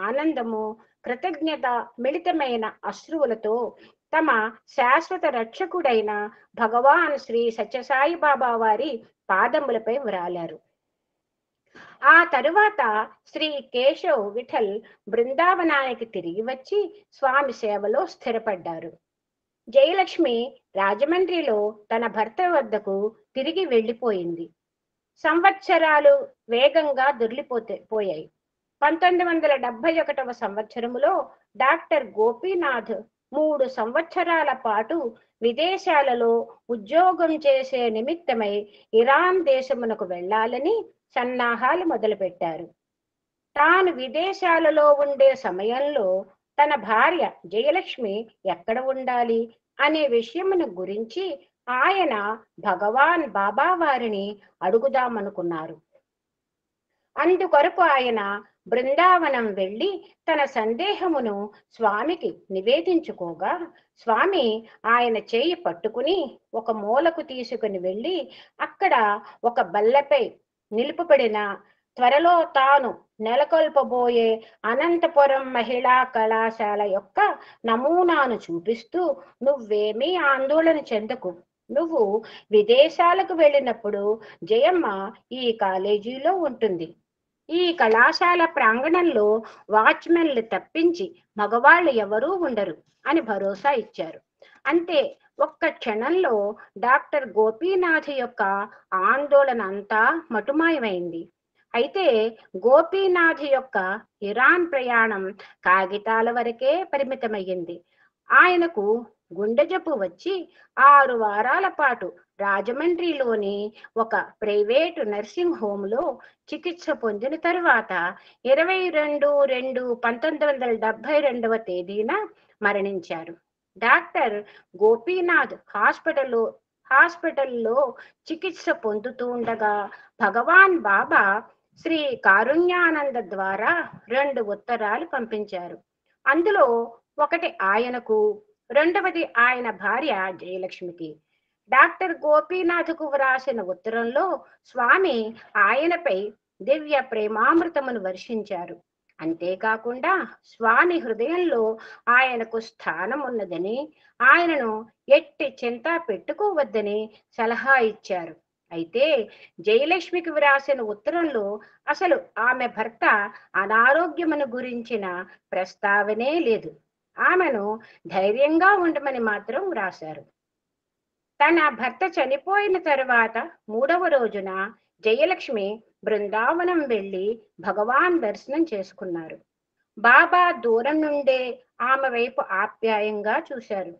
ఆనందము, కృతజ్ఞత మిళితమైన అశ్రువులతో తమ శాశ్వత రక్షకుడైన భగవాన్ శ్రీ సత్యసాయి బాబా వారి పాదములపై వ్రాలారు. ఆ తరువాత శ్రీ కేశవ్ విఠల్ బృందావనానికి తిరిగి వచ్చి స్వామి సేవలో స్థిరపడ్డారు. జయలక్ష్మి రాజమండ్రిలో తన భర్త వద్దకు తిరిగి వెళ్ళిపోయింది. సంవత్సరాలు వేగంగా పోయాయి. 1971వ సంవత్సరములో డాక్టర్ గోపీనాథ్ 3 సంవత్సరాల పాటు విదేశాలలో ఉద్యోగం చేసే నిమిత్తమై ఇరాన్ దేశమునకు వెళ్ళాలని సన్నాహాలు మొదలుపెట్టారు. తాను విదేశాలలో ఉండే సమయంలో తన భార్య జయలక్ష్మి ఎక్కడ ఉండాలి అనే విషయమును గురించి ఆయన భగవాన్ బాబా వారిని అడుగుదామనుకున్నారు. అందుకొరకు ఆయన బృందావనం వెళ్ళి తన సందేహమును స్వామికి నివేదించుకోగా, స్వామి ఆయన చేయి పట్టుకుని ఒక మూలకు తీసుకుని వెళ్ళి అక్కడ ఒక బల్లపై నిలుపబడిన త్వరలో తాను నెలకొల్పబోయే అనంతపురం మహిళా కళాశాల యొక్క నమూనాను చూపిస్తూ, నువ్వేమీ ఆందోళన చెందకు, నువ్వు విదేశాలకు వెళ్ళినప్పుడు జయమ్మ ఈ కాలేజీలో ఉంటుంది. ఈ కళాశాల ప్రాంగణంలో వాచ్మెన్లు తప్పించి మగవాళ్ళు ఎవరూ ఉండరు అని భరోసా ఇచ్చారు. అంతే, ఒక్క క్షణంలో డాక్టర్ గోపీనాథ్ యొక్క ఆందోళన అంతా మటుమాయమైంది. అయితే గోపీనాథ్ యొక్క ఇరాన్ ప్రయాణం కాగితాల వరకే పరిమితమయ్యింది. ఆయనకు గుండె జబ్బు వచ్చి 6 వారాల పాటు రాజమండ్రిలోని ఒక ప్రైవేటు నర్సింగ్ హోంలో చికిత్స పొందిన తరువాత 22/2/1972వ తేదీన మరణించారు. డాక్టర్ గోపీనాథ్ హాస్పిటల్లో చికిత్స పొందుతూ ఉండగా భగవాన్ బాబా శ్రీ కారుణ్యానంద ద్వారా 2 ఉత్తరాలు పంపించారు. అందులో ఒకటి ఆయనకు, రెండవది ఆయన భార్య జయలక్ష్మికి. డాక్టర్ గోపీనాథ్కు వ్రాసిన ఉత్తరంలో స్వామి ఆయనపై దివ్య ప్రేమామృతమును వర్షించారు. అంతేకాకుండా స్వామి హృదయంలో ఆయనకు స్థానం ఉన్నదని, ఆయనను ఎట్టి చింత పెట్టుకోవద్దని సలహా ఇచ్చారు. అయితే జయలక్ష్మికి వ్రాసిన ఉత్తరంలో అసలు ఆమె భర్త అనారోగ్యమును గురించిన ప్రస్తావనే లేదు. ఆమెను ధైర్యంగా ఉండమని మాత్రం వ్రాశారు. తన భర్త చనిపోయిన తరువాత 3వ రోజున జయలక్ష్మి బృందావనం వెళ్ళి భగవాన్ దర్శనం చేసుకున్నారు. బాబా దూరం నుండే ఆమె వైపు ఆప్యాయంగా చూశారు.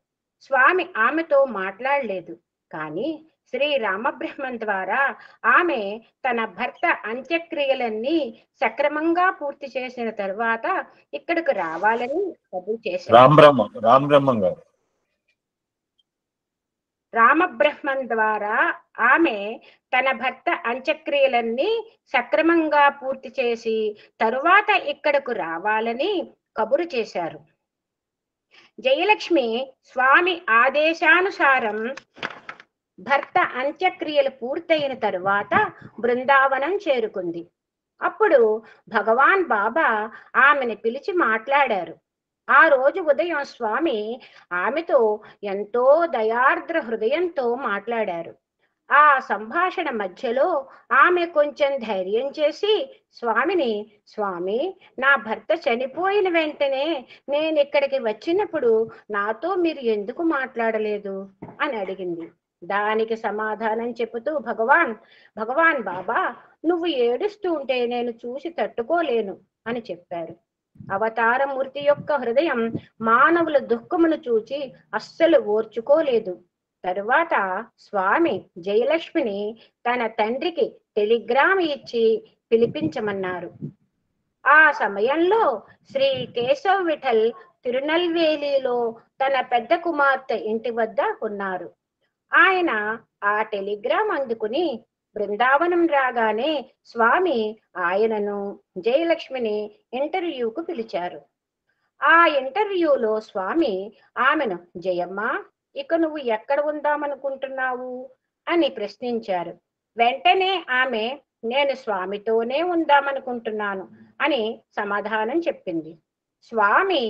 స్వామి ఆమెతో మాట్లాడలేదు, కానీ శ్రీ రామబ్రహ్మం ద్వారా ఆమె తన భర్త అంత్యక్రియలన్నీ సక్రమంగా పూర్తి చేసిన తరువాత ఇక్కడికి రావాలని కబురు చేశారు. రామబ్రహ్మం ద్వారా ఆమె తన భర్త అంత్యక్రియలన్నీ సక్రమంగా పూర్తి చేసి తరువాత ఇక్కడకు రావాలని కబురు చేశారు. జయలక్ష్మి స్వామి ఆదేశానుసారం భర్త అంత్యక్రియలు పూర్తయిన తరువాత బృందావనం చేరుకుంది. అప్పుడు భగవాన్ బాబా ఆమెను పిలిచి మాట్లాడారు. ఆ రోజు ఉదయం స్వామి ఆమెతో ఎంతో దయార్ద్ర హృదయంతో మాట్లాడారు. ఆ సంభాషణ మధ్యలో ఆమె కొంచెం ధైర్యం చేసి స్వామిని, స్వామి, నా భర్త చనిపోయిన వెంటనే నేను ఇక్కడికి వచ్చినప్పుడు నాతో మీరు ఎందుకు మాట్లాడలేదు అని అడిగింది. దానికి సమాధానం చెబుతూ భగవాన్ బాబా, నువ్వు ఏడుస్తూ ఉంటే నేను చూసి తట్టుకోలేను అని చెప్పారు. అవతారమూర్తి యొక్క హృదయం మానవుల దుఃఖమును చూచి అస్సలు ఓర్చుకోలేదు. తరువాత స్వామి జయలక్ష్మిని తన తండ్రికి టెలిగ్రామ్ ఇచ్చి పిలిపించమన్నారు. ఆ సమయంలో శ్రీ కేశవ్ విఠల్ తిరునల్వేలిలో తన పెద్ద కుమార్తె ఇంటి వద్ద ఉన్నారు. ఆయన ఆ టెలిగ్రామ్ అందుకుని బృందావనం రాగానే స్వామి ఆయనను జయలక్ష్మిని ఇంటర్వ్యూకు పిలిచారు. ఆ ఇంటర్వ్యూలో స్వామి ఆమెను, జయమ్మ, ఇక నువ్వు ఎక్కడ ఉందామనుకుంటున్నావు అని ప్రశ్నించారు. వెంటనే ఆమె, నేను స్వామితోనే ఉందామనుకుంటున్నాను అని సమాధానం చెప్పింది. స్వామి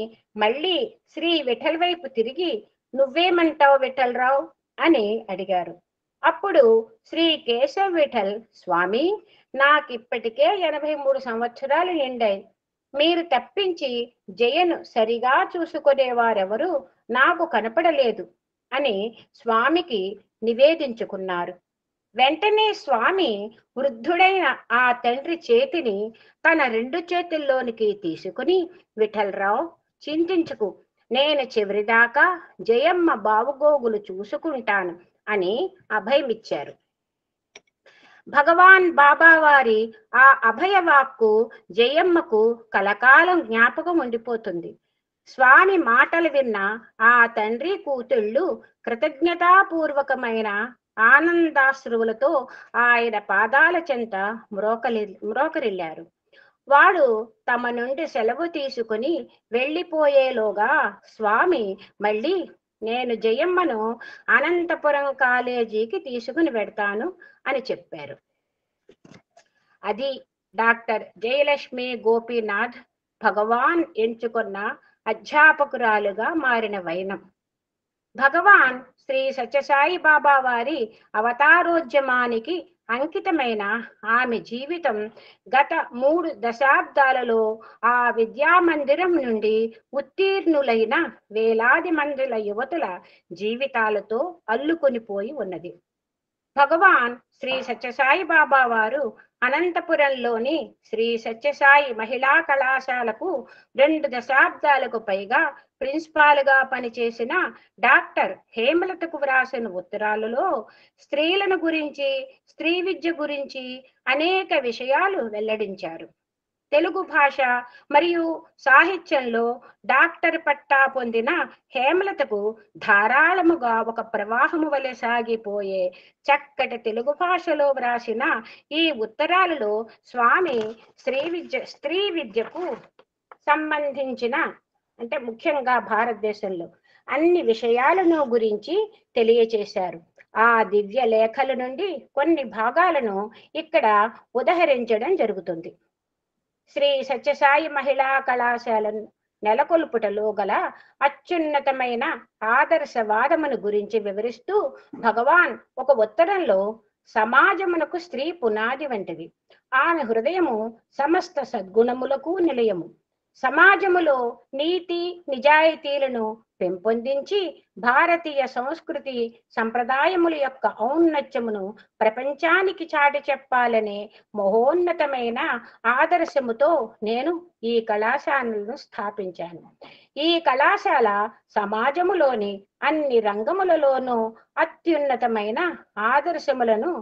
మళ్ళీ శ్రీ విఠల్ వైపు తిరిగి, నువ్వేమంటావు విఠలరావు అని అడిగారు. అప్పుడు శ్రీ కేశవ్ విఠల్, స్వామి, నాకిప్పటికే 83 సంవత్సరాలు నిండాయి. మీరు తప్పించి జయను సరిగా చూసుకునేవారెవరూ నాకు కనపడలేదు అని స్వామికి నివేదించుకున్నారు. వెంటనే స్వామి వృద్ధుడైన ఆ తండ్రి చేతిని తన 2 చేతుల్లోనికి తీసుకుని, విఠలరావు, చింతించుకు, నేను చివరిదాకా జయమ్మ బావుగోగులు చూసుకుంటాను అని అభయమిచ్చారు. భగవాన్ బాబా వారి ఆ అభయవాక్కు జయమ్మకు కలకాలం జ్ఞాపకం ఉండిపోతుంది. స్వామి మాటలు విన్న ఆ తండ్రి కూతుళ్ళు కృతజ్ఞతాపూర్వకమైన ఆనందాశ్రువులతో ఆయన పాదాల చెంత మ్రోకరిల్లారు. వాడు తమ నుండి సెలవు తీసుకుని వెళ్ళిపోయేలోగా స్వామి మళ్ళీ, నేను జయమ్మను అనంతపురం కాలేజీకి తీసుకుని వెడతాను అని చెప్పారు. అది డాక్టర్ జయలక్ష్మి గోపీనాథ్ భగవాన్ ఎంచుకున్న అధ్యాపకురాలుగా మారిన వైనం. భగవాన్ శ్రీ సత్యసాయి బాబా వారి అవతారోద్యమానికి అంకితమైన ఆమె జీవితం గత 3 దశాబ్దాలలో ఆ విద్యామందిరం నుండి ఉత్తీర్ణులైన వేలాది మందిల యువతుల జీవితాలతో అల్లుకొనిపోయి ఉన్నది. భగవాన్ శ్రీ సత్యసాయి బాబా వారు అనంతపురంలోని శ్రీ సత్యసాయి మహిళా కళాశాలకు 2 దశాబ్దాలకు పైగా ప్రిన్సిపాల్గా పనిచేసిన డాక్టర్ హేమలతకు వ్రాసిన ఉత్తరాలలో స్త్రీలను గురించి, స్త్రీ విద్య గురించి అనేక విషయాలు వెల్లడించారు. తెలుగు భాష మరియు సాహిత్యంలో డాక్టర్ పట్టా పొందిన హేమలతకు ధారాళముగా ఒక ప్రవాహము వలె సాగిపోయే చక్కటి తెలుగు భాషలో వ్రాసిన ఈ ఉత్తరాలలో స్వామి స్త్రీ విద్యకు సంబంధించిన, అంటే ముఖ్యంగా భారతదేశంలో అన్ని విషయాలను గురించి తెలియచేశారు. ఆ దివ్య లేఖల నుండి కొన్ని భాగాలను ఇక్కడ ఉదహరించడం జరుగుతుంది. శ్రీ సత్యసాయి మహిళా కళాశాల నెలకొల్పుటలో గల అత్యున్నతమైన ఆదర్శవాదమును గురించి వివరిస్తూ భగవాన్ ఒక ఉత్తరంలో, సమాజమునకు స్త్రీ పునాది వంటిది. ఆమె హృదయము సమస్త సద్గుణములకు నిలయము. సమాజములో నీతి నిజాయితీలను పెంపొందించి భారతీయ సంస్కృతి సంప్రదాయముల యొక్క ఔన్నత్యమును ప్రపంచానికి చాటి చెప్పాలనే మహోన్నతమైన ఆదర్శముతో నేను ఈ కళాశాలను స్థాపించాను. ఈ కళాశాల సమాజములోని అన్ని రంగములలోనూ అత్యున్నతమైన ఆదర్శములను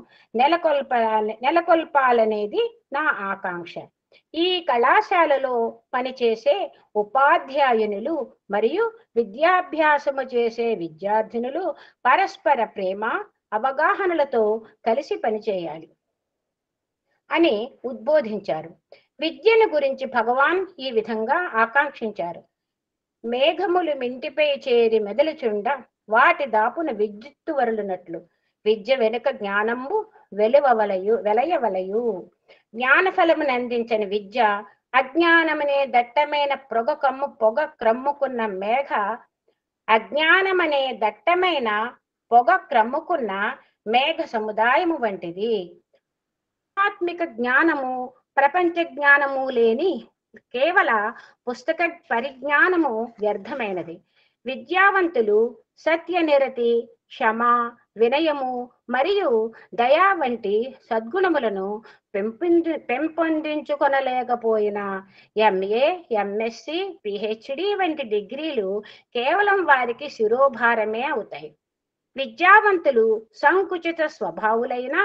నెలకొల్పాలనేది నా ఆకాంక్ష. ఈ కళాశాలలో పనిచేసే ఉపాధ్యాయునులు మరియు విద్యాభ్యాసము చేసే విద్యార్థినులు పరస్పర ప్రేమ అవగాహనలతో కలిసి పనిచేయాలి అని ఉద్బోధించారు. విద్యను గురించి భగవాన్ ఈ విధంగా ఆకాంక్షించారు. మేఘములు మింటిపై చేరి మెదలుచుండ వాటి దాపున విద్యుత్తు వరులునట్లు విద్య వెనుక జ్ఞానంబు వెలయవలయు. జ్ఞానఫలమును అందించని విద్య అజ్ఞానమనే దట్టమైన పొగ క్రమ్ముకున్న అజ్ఞానమనే దట్టమైన పొగ క్రమ్ముకున్న మేఘ సముదాయము వంటిది. ఆత్మిక జ్ఞానము, ప్రపంచ జ్ఞానము లేని కేవల పుస్తక పరిజ్ఞానము వ్యర్థమైనది. విద్యావంతులు సత్యనిరతి, క్షమ, వినయము మరియు దయా వంటి సద్గుణములను పెంపొందించుకొనలేకపోయినా ఎంఏ, ఎంఎస్సి, పిహెచ్డి వంటి డిగ్రీలు కేవలం వారికి శిరోభారమే అవుతాయి. విద్యావంతులు సంకుచిత స్వభావులైన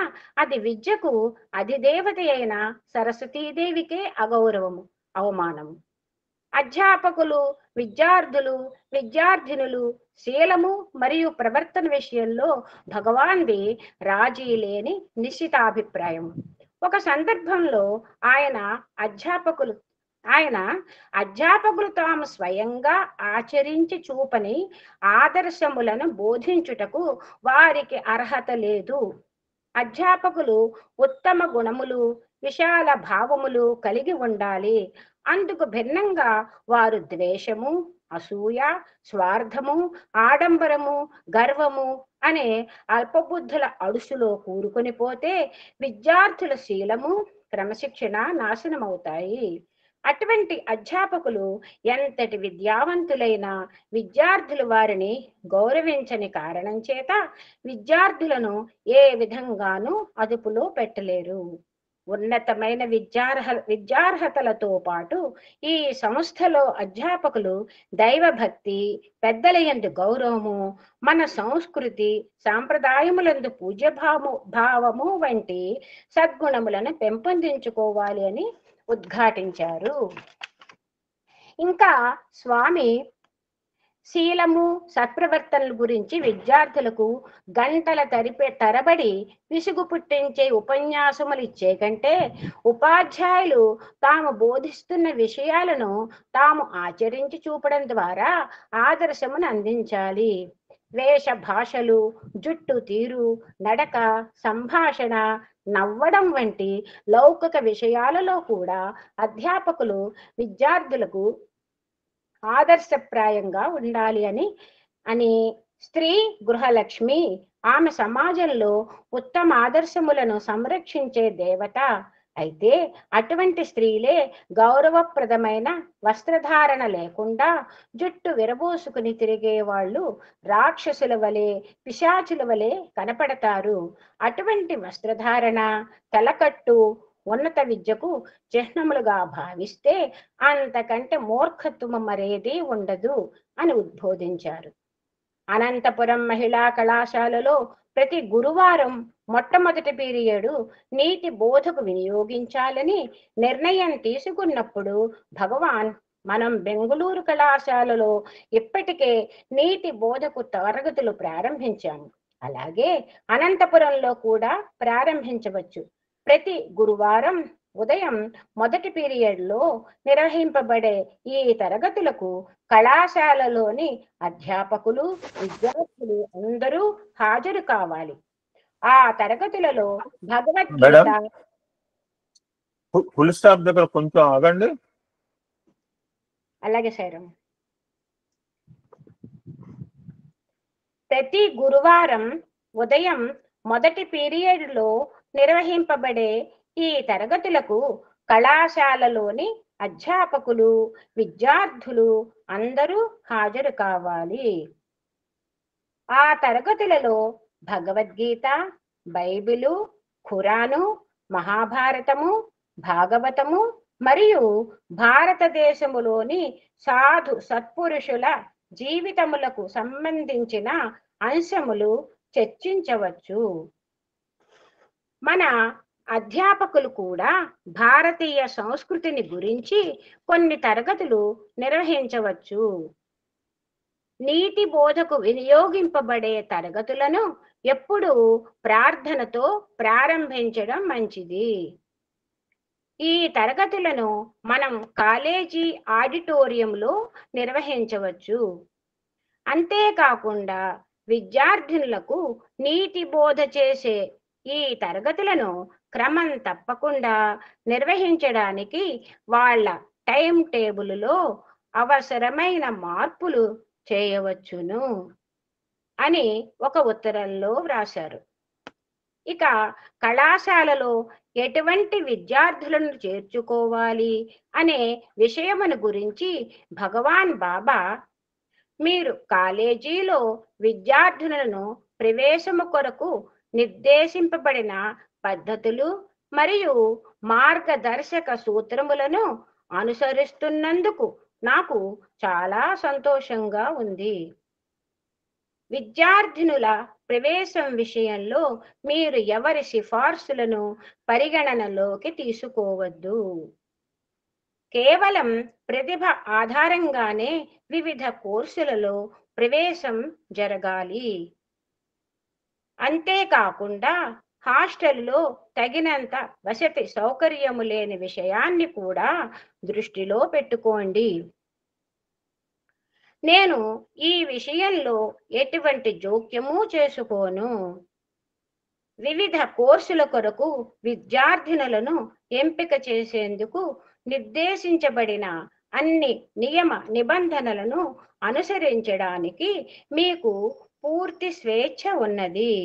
అది విద్యకు అధిదేవత అయిన సరస్వతీదేవికే అగౌరవము, అవమానము. అధ్యాపకులు, విద్యార్థినులు శీలము మరియు ప్రవర్తన విషయంలో భగవాన్ది రాజీ లేని నిశ్చితాభిప్రాయం. ఒక సందర్భంలో ఆయన అధ్యాపకులు తాము స్వయంగా ఆచరించి చూపని ఆదర్శములను బోధించుటకు వారికి అర్హత లేదు. అధ్యాపకులు ఉత్తమ గుణములు, విశాల భావములు కలిగి ఉండాలి. అందుకు భిన్నంగా వారు ద్వేషము, అసూయ, స్వార్థము, ఆడంబరము, గర్వము అనే అల్పబుద్ధుల అడుసులో కూరుకొని పోతే విద్యార్థుల శీలము, క్రమశిక్షణ నాశనమవుతాయి. అటువంటి అధ్యాపకులు ఎంతటి విద్యావంతులైన విద్యార్థులు వారిని గౌరవించని కారణం చేత విద్యార్థులను ఏ విధంగానూ అదుపులో పెట్టలేరు. ఉన్నతమైన విద్యార్హతలతో పాటు ఈ సంస్థలో అధ్యాపకులు దైవభక్తి, పెద్దల యందు గౌరవము, మన సంస్కృతి సాంప్రదాయములందు పూజ్యభావము వంటి సద్గుణములను పెంపొందించుకోవాలి అని ఉద్ఘాటించారు. ఇంకా స్వామి శీలము, సత్ప్రవర్తనల గురించి విద్యార్థులకు గంటల తరబడి విసుగు పుట్టించే ఉపన్యాసములు ఇచ్చే కంటే ఉపాధ్యాయులు తాము బోధిస్తున్న విషయాలను తాము ఆచరించి చూపడం ద్వారా ఆదర్శమును అందించాలి. వేష భాషలు, జుట్టు తీరు, నడక, సంభాషణ, నవ్వడం వంటి లౌకిక విషయాలలో కూడా అధ్యాపకులు విద్యార్థులకు ఆదర్శప్రాయంగా ఉండాలి అని స్త్రీ గృహలక్ష్మి, ఆమె సమాజంలో ఉత్తమ ఆదర్శములను సంరక్షించే దేవత. అయితే అటువంటి స్త్రీలే గౌరవప్రదమైన వస్త్రధారణ లేకుండా జుట్టు విరబోసుకుని తిరిగే వాళ్ళు రాక్షసుల వలె, పిశాచుల వలె కనపడతారు. అటువంటి వస్త్రధారణ, తలకట్టు ఉన్నత విద్యకు చిహ్నములుగా భావిస్తే అంతకంటే మూర్ఖత్వము మరేది ఉండదు అని ఉద్బోధించారు. అనంతపురం మహిళా కళాశాలలో ప్రతి గురువారం మొట్టమొదటి పీరియడ్ నీతి బోధకు వినియోగించాలని నిర్ణయం తీసుకున్నప్పుడు భగవాన్ మనం బెంగుళూరు కళాశాలలో ఇప్పటికే నీతి బోధకు తరగతులు ప్రారంభించాము, అలాగే అనంతపురంలో కూడా ప్రారంభించవచ్చు. ప్రతి గురువారం ఉదయం మొదటి పీరియడ్లో నిర్వహింపబడే ఈ తరగతులకు కళాశాలలోని అధ్యాపకులు, విద్యార్థులు అందరూ హాజరు కావాలి. ఆ తరగతులలో భగవద్గీత. ఫుల్ స్టాప్ దగ్గర కొంచెం ఆగండి. అలాగే సైరం. ప్రతి గురువారం ఉదయం మొదటి పీరియడ్లో నిర్వహింపబడే ఈ తరగతులకు కళాశాలలోని అధ్యాపకులు, విద్యార్థులు అందరూ హాజరు కావాలి. ఆ తరగతులలో భగవద్గీత, బైబిలు, ఖురాను, మహాభారతము, భాగవతము మరియు భారతదేశములోని సాధు సత్పురుషుల జీవితములకు సంబంధించిన అంశములు చర్చించవచ్చు. మన అధ్యాపకులు కూడా భారతీయ సంస్కృతిని గురించి కొన్ని తరగతులు నిర్వహించవచ్చు. నీతి బోధకు వినియోగింపబడే తరగతులను ఎప్పుడూ ప్రార్థనతో ప్రారంభించడం మంచిది. ఈ తరగతులను మనం కాలేజీ ఆడిటోరియంలో నిర్వహించవచ్చు. అంతేకాకుండా విద్యార్థినులకు నీతి బోధ చేసే ఈ తరగతులను క్రమం తప్పకుండా నిర్వహించడానికి వాళ్ళ టైం టేబుల్లో అవసరమైన మార్పులు చేయవచ్చును అని ఒక ఉత్తరంలో వ్రాశారు. ఇక కళాశాలలో ఎటువంటి విద్యార్థులను చేర్చుకోవాలి అనే విషయమును గురించి భగవాన్ బాబా, మీరు కాలేజీలో విద్యార్థులను ప్రవేశము కొరకు నిర్దేశింపబడిన పద్ధతులు మరియు మార్గదర్శక సూత్రములను అనుసరిస్తున్నందుకు నాకు చాలా సంతోషంగా ఉంది. విద్యార్థినుల ప్రవేశం విషయంలో మీరు ఎవరి సిఫార్సులను పరిగణనలోకి తీసుకోవద్దు. కేవలం ప్రతిభ ఆధారంగానే వివిధ కోర్సులలో ప్రవేశం జరగాలి. అంతేకాకుండా హాస్టల్లో తగినంత వసతి సౌకర్యము లేని విషయాన్ని కూడా దృష్టిలో పెట్టుకోండి. నేను ఈ విషయంలో ఎటువంటి జోక్యము చేసుకోను. వివిధ కోర్సుల కొరకు విద్యార్థినులను ఎంపిక చేసేందుకు నిర్దేశించబడిన అన్ని నియమ నిబంధనలను అనుసరించడానికి మీకు పూర్తి స్వేచ్ఛ ఉన్నది.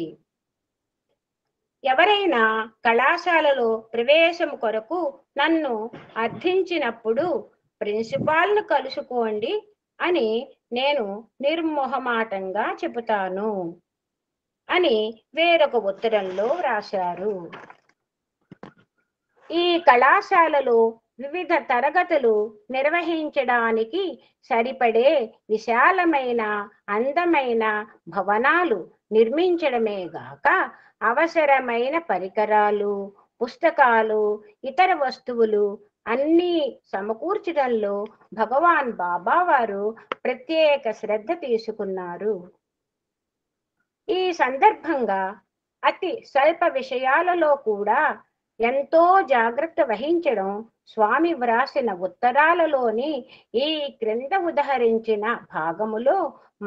ఎవరైనా కళాశాలలో ప్రవేశం కొరకు నన్ను అర్థించినప్పుడు ప్రిన్సిపాల్ను కలుసుకోండి అని నేను నిర్మోహమాటంగా చెబుతాను అని వేరొక ఉత్తరంలో రాశారు. ఈ కళాశాలలో వివిధ తరగతులు నిర్వహించడానికి సరిపడే విశాలమైన అందమైన భవనాలు నిర్మించడమే గాక అవసరమైన పరికరాలు, పుస్తకాలు, ఇతర వస్తువులు అన్నీ సమకూర్చడంలో భగవాన్ బాబా వారు ప్రత్యేక శ్రద్ధ తీసుకున్నారు. ఈ సందర్భంగా అతి స్వల్ప విషయాలలో కూడా ఎంతో జాగ్రత్త వహించడం స్వామి వ్రాసిన ఉత్తరాలలోని ఈ క్రింద ఉదహరించిన భాగములో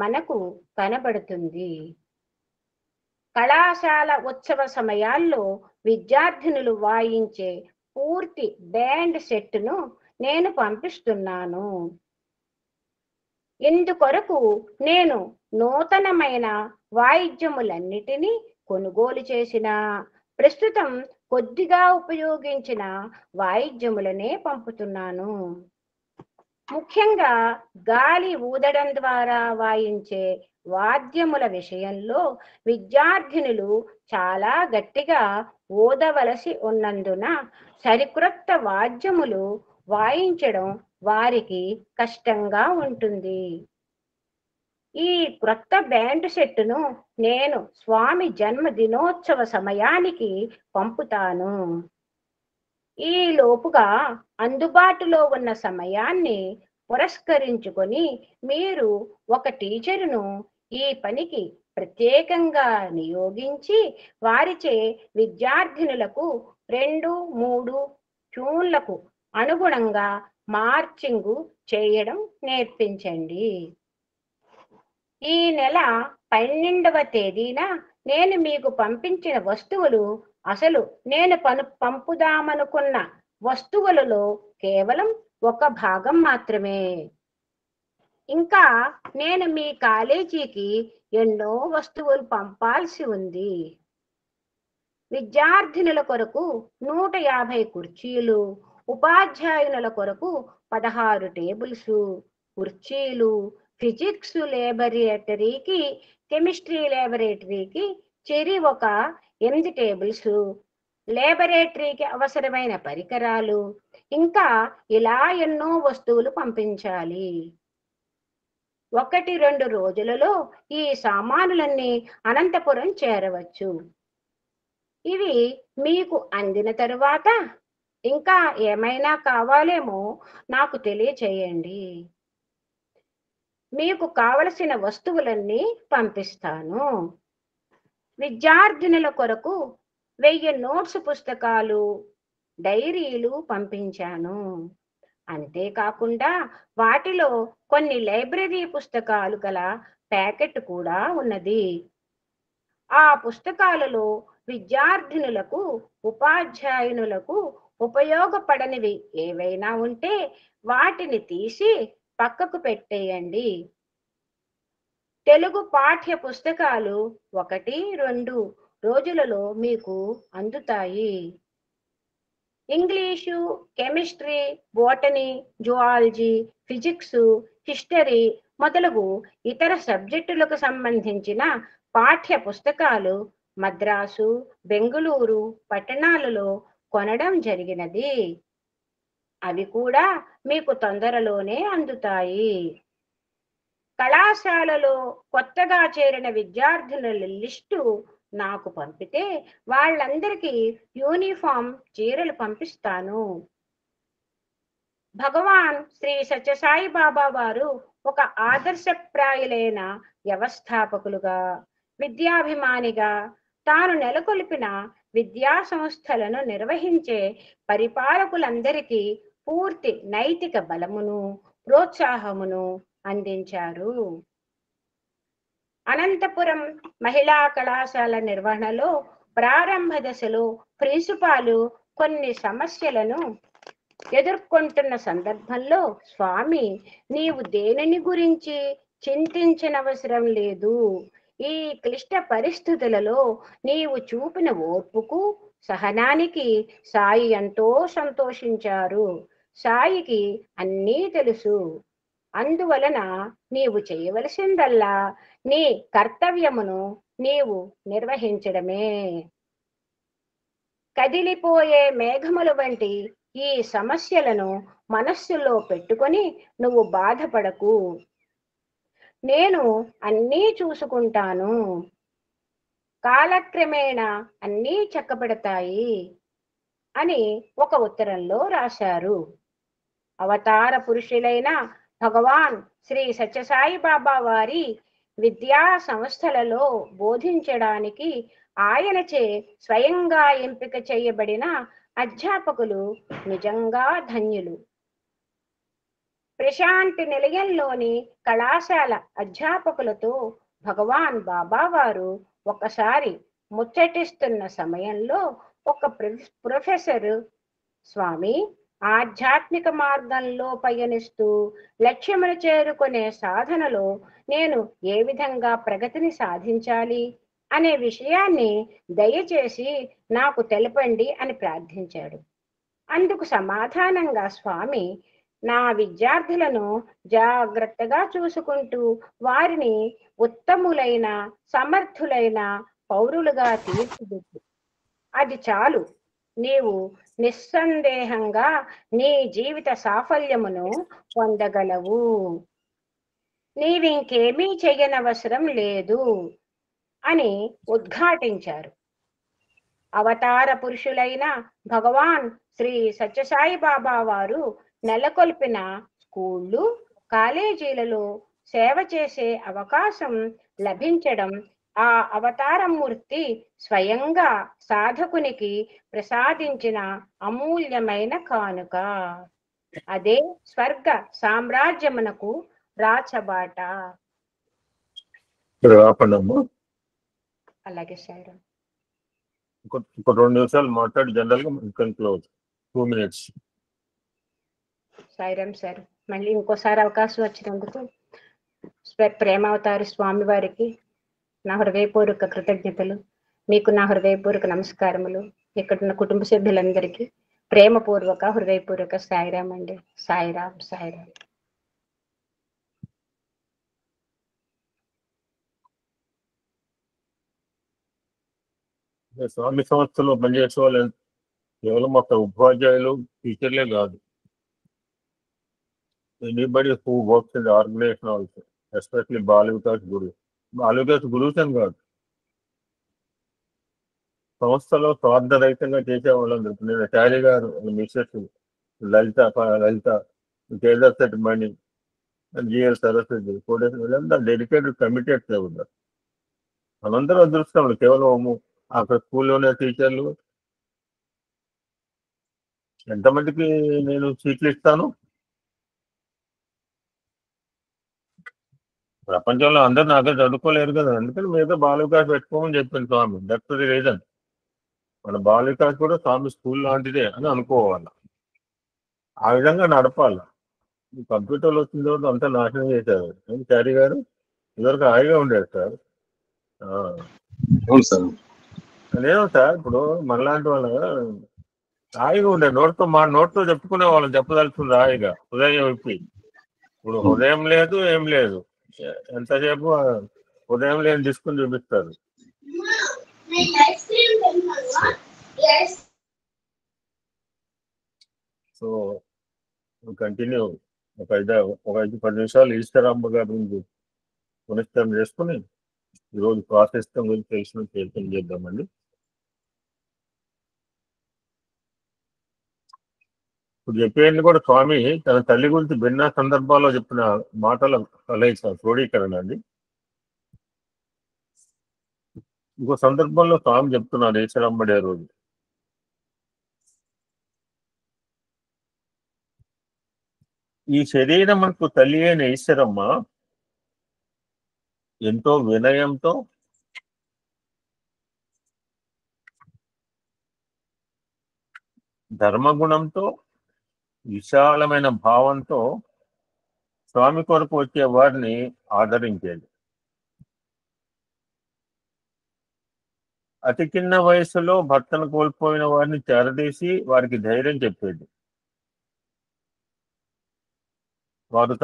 మనకు కనబడుతుంది. కళాశాల ఉత్సవ సమయాల్లో విద్యార్థినులు వాయించే పూర్తి బ్యాండ్ సెట్ను నేను పంపిస్తున్నాను. ఇందుకొరకు నేను నూతనమైన వాయిద్యములన్నిటినీ కొనుగోలు చేసిన, ప్రస్తుతం కొద్దిగా ఉపయోగించిన వాయిద్యములనే పంపుతున్నాను. ముఖ్యంగా గాలి ఊదడం ద్వారా వాయించే వాద్యముల విషయంలో విద్యార్థినులు చాలా గట్టిగా ఊదవలసి ఉన్నందున సరికొత్త వాద్యములు వాయించడం వారికి కష్టంగా ఉంటుంది. ఈ క్రొత్త బ్యాండ్ సెట్ను నేను స్వామి జన్మదినోత్సవ సమయానికి పంపుతాను. ఈ లోపుగా అందుబాటులో ఉన్న సమయాన్ని పురస్కరించుకొని మీరు ఒక టీచరును ఈ పనికి ప్రత్యేకంగా నియోగించి వారిచే విద్యార్థినులకు 2-3 ట్యూన్లకు అనుగుణంగా మార్చింగు చేయడం నేర్పించండి. ఈ నెల 12వ తేదీన నేను మీకు పంపించిన వస్తువులు అసలు నేను పంపుదామనుకున్న వస్తువులలో కేవలం ఒక భాగం మాత్రమే. ఇంకా నేను మీ కాలేజీకి ఎన్నో వస్తువులు పంపాల్సి ఉంది. విద్యార్థినుల కొరకు 150 కుర్చీలు, ఉపాధ్యాయునుల కొరకు 16 టేబుల్స్, కుర్చీలు, ఫిజిక్స్ లాబొరేటరీకి, కెమిస్ట్రీ లాబొరేటరీకి చెరి ఒక 8 టేబుల్స్, లాబొరేటరీకి అవసరమైన పరికరాలు, ఇంకా ఇలా ఎన్నో వస్తువులు పంపించాలి. 1-2 రోజులలో ఈ సామానులన్నీ అనంతపురం చేరవచ్చు. ఇవి మీకు అందిన తరువాత ఇంకా ఏమైనా కావాలేమో నాకు తెలియచేయండి. మీకు కావలసిన వస్తువులన్నీ పంపిస్తాను. విద్యార్థినుల కొరకు 1000 నోట్స్ పుస్తకాలు, డైరీలు పంపించాను. అంతేకాకుండా వాటిలో కొన్ని లైబ్రరీ పుస్తకాలు గల ప్యాకెట్ కూడా ఉన్నది. ఆ పుస్తకాలలో విద్యార్థినులకు, ఉపాధ్యాయునులకు ఉపయోగపడనివి ఏవైనా ఉంటే వాటిని తీసి పక్కకు పెట్టేయండి. తెలుగు పాఠ్య పుస్తకాలు 1-2 రోజులలో మీకు అందుతాయి. English, chemistry, botany, zoology, physics, history మొదలగు ఇతర సబ్జెక్టులకు సంబంధించిన పాఠ్య పుస్తకాలు మద్రాసు, బెంగుళూరు పట్టణాలలో కొనడం జరిగినది. అవి కూడా మీకు తొందరలోనే అందుతాయి. కళాశాలలో కొత్తగా చేరిన విద్యార్థుల లిస్టు నాకు పంపితే వాళ్ళందరికీ యూనిఫామ్ చీరలు పంపిస్తాను. భగవాన్ శ్రీ సత్యసాయి బాబా వారు ఒక ఆదర్శప్రాయులైన వ్యవస్థాపకులుగా, విద్యాభిమానిగా, తాను నెలకొల్పిన విద్యా సంస్థలను నిర్వహించే పరిపాలకులందరికీ పూర్తి నైతిక బలమును, ప్రోత్సాహమును అందించారు. అనంతపురం మహిళా కళాశాల నిర్వహణలో ప్రారంభ దశలో ప్రిన్సిపాలు కొన్ని సమస్యలను ఎదుర్కొంటున్న సందర్భంలో స్వామి, నీవు దేనిని గురించి చింతించనవసరం లేదు. ఈ క్లిష్ట పరిస్థితులలో నీవు చూపిన ఓర్పుకు, సహనానికి సాయి ఎంతో సంతోషించారు. సాయికి అన్నీ తెలుసు. అందువలన నీవు చేయవలసిందల్లా నీ కర్తవ్యమును నీవు నిర్వహించడమే. కదిలిపోయే మేఘముల వంటి ఈ సమస్యలను మనస్సులో పెట్టుకొని నువ్వు బాధపడకు. నేను అన్నీ చూసుకుంటాను. కాలక్రమేణా అన్నీ చక్కబడతాయి అని ఒక ఉత్తరంలో రాశారు. అవతార పురుషులైన భగవాన్ శ్రీ సత్యసాయి బాబా వారి విద్యా సంస్థలలో బోధించడానికి ఆయనచే స్వయంగా ఎంపిక చేయబడిన అధ్యాపకులు నిజంగా ధన్యులు. ప్రశాంతి నిలయంలోని కళాశాల అధ్యాపకులతో భగవాన్ బాబా వారు ఒకసారి ముచ్చటిస్తున్న సమయంలో ఒక ప్రొఫెసర్, స్వామి, ఆధ్యాత్మిక మార్గంలో పయనిస్తూ లక్ష్యమును చేరుకునే సాధనలో నేను ఏ విధంగా ప్రగతిని సాధించాలి అనే విషయాన్ని దయచేసి నాకు తెలపండి అని ప్రార్థించాడు. అందుకు సమాధానంగా స్వామి, నా విద్యార్థులను జాగ్రత్తగా చూసుకుంటూ వారిని ఉత్తములైన, సమర్థులైన పౌరులుగా తీర్చిదిద్దు. అది చాలు. నీవు నిస్సందేహంగా నీ జీవిత సాఫల్యమును పొందగలవు. నీవింకేమీ చెయ్యనవసరం లేదు అని ఉద్ఘాటించారు. అవతార పురుషులైన భగవాన్ శ్రీ సత్యసాయి బాబా వారు నెలకొల్పిన స్కూళ్ళు, కాలేజీలలో సేవ చేసే అవకాశం లభించడం ఆ అవతారమూర్తి స్వయంగా సాధకునికి ప్రసాదించిన అమూల్యమైన కానుక. అదే స్వర్గ సామ్రాజ్యమునకు రాచబాట. అలాగే సార్, ఇంకో 2 నిమిషాలు మాట్లాడి జనరల్ గా క్లోజ్. 2 minutes. సాయిరామ్ సార్, మళ్ళీ ఇంకోసారి అవకాశం వచ్చినందుకు ప్రేమావతారి స్వామి వారికి నా హృదయపూర్వక కృతజ్ఞతలు. మీకు నా హృదయపూర్వక నమస్కారములు. ఇక్కడున్న కుటుంబ సభ్యులందరికీ ప్రేమపూర్వక హృదయపూర్వక సాయిరామ్ అండి. సాయిరామ్, సాయిరామ్. స్వామి సంస్థలో పనిచేసే వాళ్ళు కేవలం ఒక ఉపాధ్యాయులు, టీచర్లే కాదు. Anybody who works in the organisation also, especially Bala Vikas guru. Bala Vikas గురువుస్ అని కాదు, సంస్థలో స్వార్థరహితంగా చేసే వాళ్ళందరూ. నేను చారి గారు, Mrs Lalitha, Kedar Setmani, GL Saraswathi, Koteswara, వీళ్ళంతా డెడికేటెడ్, కమిటెడ్ ఉన్నారు. మనందరూ అదృష్టం. కేవలం అక్కడ స్కూల్లోనే టీచర్లు ఎంతమందికి నేను సీట్లు ఇస్తాను? ప్రపంచంలో అందరు నా దగ్గర చదువుకోలేరు కదా, అందుకని మీద బాల వికాస్ పెట్టుకోమని చెప్పింది స్వామి. That's the reason. మన బాల వికాస్ కూడా స్వామి స్కూల్ లాంటిదే అని అనుకోవాలి. ఆ విధంగా నడపాలి. కంప్యూటర్లు వచ్చిన తర్వాత అంతా నాశనం చేశారు. చారి గారు ఇదివరకు హాయిగా ఉండేది సార్. అవును సార్. లేదు సార్, ఇప్పుడు మనలాంటి వాళ్ళు హాయిగా ఉండే నోటితో చెప్పుకునే వాళ్ళని చెప్పదలుచుకుంది హాయిగా హృదయం విప్పి. ఇప్పుడు హృదయం లేదు, ఏం లేదు, ఎంతసేపు హృదయం లేని తీసుకుని చూపిస్తారు. సో కంటిన్యూ ఒక 5-10 నిమిషాలు ఈశ్వరమ్మ గారి గురించి పునశ్చరణ చేసుకుని ఈరోజు ప్రాశస్త్యం గురించి తెలిసిన ప్రయత్నం చేద్దామండి. ఇప్పుడు చెప్పేది కూడా స్వామి తన తల్లి గురించి భిన్న సందర్భాల్లో చెప్పిన మాటల కలయిక క్రోడీకరణ అండి. ఇంకో సందర్భంలో స్వామి చెప్తున్నాడు ఈశ్వరమ్మడే రోజు, ఈ శరీరం మనకు తల్లి అయిన ఈశ్వరమ్మ ఎంతో వినయంతో ధర్మగుణంతో విశాలమైన భావంతో స్వామి కొరకు వచ్చే వారిని ఆదరించేది. అతి చిన్న వయసులో భర్తను కోల్పోయిన వారిని చేరదీసి వారికి ధైర్యం చెప్పేది. వారు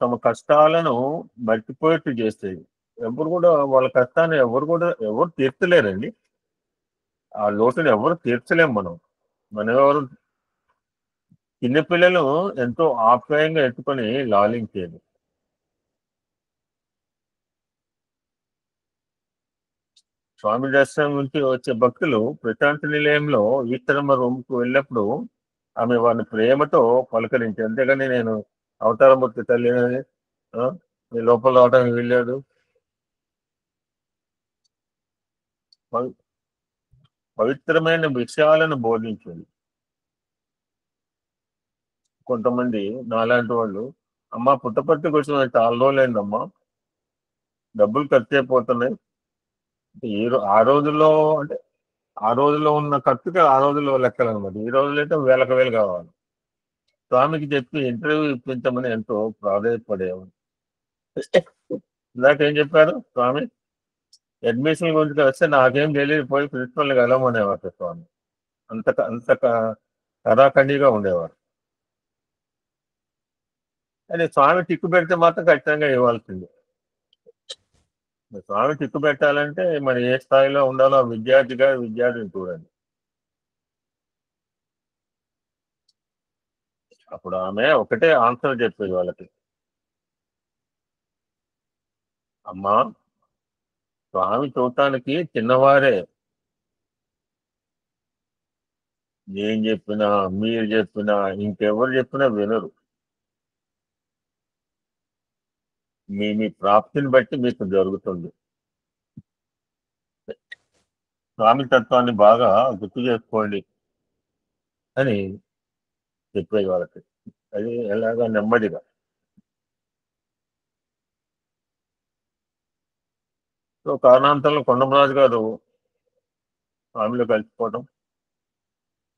తమ కష్టాలను మర్చిపోయేట్టు చేసేది. ఎవరు కూడా వాళ్ళ కష్టాన్ని ఎవరు తీర్చలేరండి. ఆ లోటుని ఎవరు తీర్చలేం. మనం ఎవరు చిన్నపిల్లలు ఎంతో ఆప్యాయంగా ఎత్తుకొని లాలించేది. స్వామి దర్శనం నుంచి వచ్చే భక్తులు ప్రశాంతి నిలయంలో ఈశ్వరమ్మ రూమ్కు వెళ్ళినప్పుడు ఆమె వారిని ప్రేమతో పలకరించి, అంతేగాని నేను అవతారమూర్తి తల్లి మీ లోపల రావడానికి వెళ్ళాడు, పవిత్రమైన విషయాలను బోధించింది. కొంతమంది నాలాంటి వాళ్ళు, అమ్మ పుట్టపర్తికి వచ్చిన చాలా రోజులైందమ్మా, డబ్బులు ఖర్చు అయిపోతున్నాయి. ఆ రోజుల్లో ఉన్న ఖర్చుకి ఆ రోజుల్లో లెక్కలు అనమాట. ఈ రోజుల్లో అయితే వేలకు వేలు కావాలి. స్వామికి చెప్పి ఇంటర్వ్యూ ఇప్పించమని ఎంతో ప్రాధాన్యపడేవాడు. ఇందాక ఏం చెప్పారు స్వామి? అడ్మిషన్ గురించి వస్తే నాకేం తెలియదు, పోయి ప్రిన్సిపల్ని కలవమనేవారు స్వామి. అంత కరాఖండిగా ఉండేవారు. అది స్వామి టిక్కు పెడితే మాత్రం ఖచ్చితంగా ఇవ్వాల్సింది. స్వామి టిక్కు పెట్టాలంటే మరి ఏ స్థాయిలో ఉండాలో విద్యార్థిని చూడండి. అప్పుడు ఆమె ఒకటే ఆన్సర్ చెప్పేది వాళ్ళకి, అమ్మా స్వామి చూడటానికి చిన్నవారే, నేను చెప్పినా మీరు చెప్పినా ఇంకెవరు చెప్పినా వినరు. మీ ప్రాప్తిని బట్టి మీకు జరుగుతుంది. స్వామి తత్వాన్ని బాగా గుర్తు చేసుకోండి అని చెప్పేది వాళ్ళకి. అది ఎలాగా నెమ్మదిగా. సో కారణాంతరంలో కొండమరాజు గారు స్వామిలో కలిసిపోవడం,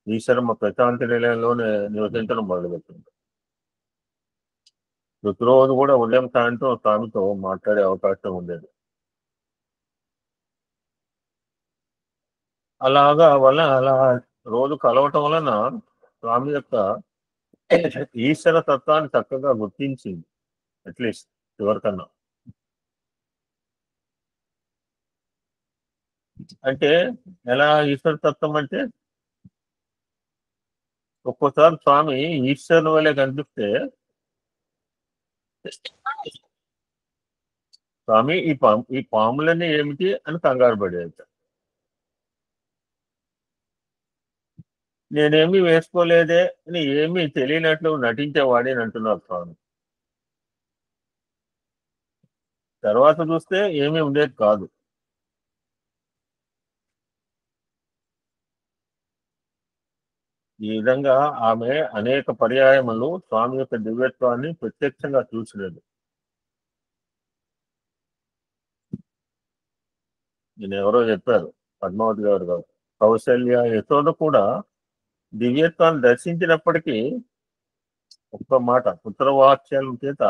ఈశ్వరమ్మ ప్రశాంతి నిలయంలోనే నివసించడం మొదలుపెట్టింది. ప్రతిరోజు కూడా ఉదయం సాయంత్రం స్వామితో మాట్లాడే అవకాశం ఉండేది. అలా రోజు కలవటం వలన స్వామి యొక్క ఈశ్వర తత్వాన్ని చక్కగా గుర్తించింది. అట్లీస్ట్ ఎవరికన్నా. అంటే ఎలా ఈశ్వర తత్వం అంటే, ఒక్కోసారి స్వామి ఈశ్వరుని వల్లే కనిపిస్తే, స్వామి ఈ పాములన్నీ ఏమిటి అని కంగారు పడేది. నేనేమీ వేసుకోలేదే అని ఏమీ తెలియనట్లు నటించేవాడి అని అంటున్నారు స్వామి. తర్వాత చూస్తే ఏమీ ఉండేది కాదు. ఈ విధంగా ఆమె అనేక పర్యాయములు స్వామి యొక్క దివ్యత్వాన్ని ప్రత్యక్షంగా చూసినది. నేను ఎవరో చెప్పారు, పద్మావతి గారు కౌశల్య యశోద కూడా దివ్యత్వాన్ని దర్శించినప్పటికీ ఒక్క మాట పుత్రవాక్యాల చేత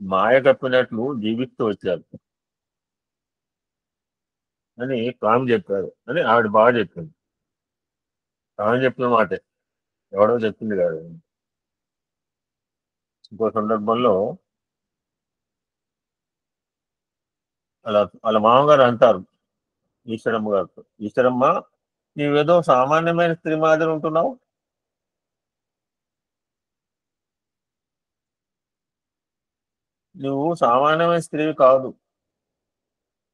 మాయ కప్పినట్లు జీవిస్తూ వచ్చారు అని స్వామి చెప్పారు అని ఆవిడ బాగా చెప్పింది. స్వామి చెప్పిన మాటే, ఎవడో చెప్పింది కాదు. ఇంకో సందర్భంలో వాళ్ళ మామగారు అంటారు ఈశ్వరమ్మ గారితో, ఈశ్వరమ్మ నీవేదో సామాన్యమైన స్త్రీ మాదిరి ఉంటున్నావు, నువ్వు సామాన్యమైన స్త్రీవి కాదు,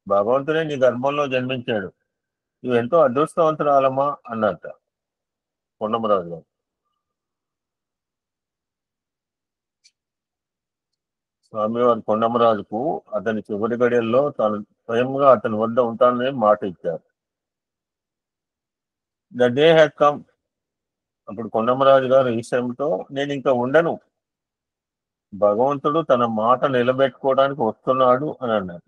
భగవంతుడే నీ గర్భంలో జన్మించాడు, నువ్వెంతో అదృష్టవంతురాలమ్మా అన్నట్ట కొండమరాజు గారు. స్వామివారి కొండమరాజుకు అతని చివరి గడియల్లో తాను స్వయంగా అతని వద్ద ఉంటానని మాట ఇచ్చారు. The day had come. అప్పుడు కొండమరాజు గారు ఈశ్వరంతో, నేను ఇంకా ఉండను, భగవంతుడు తన మాట నిలబెట్టుకోవడానికి వస్తున్నాడు అని అన్నారు.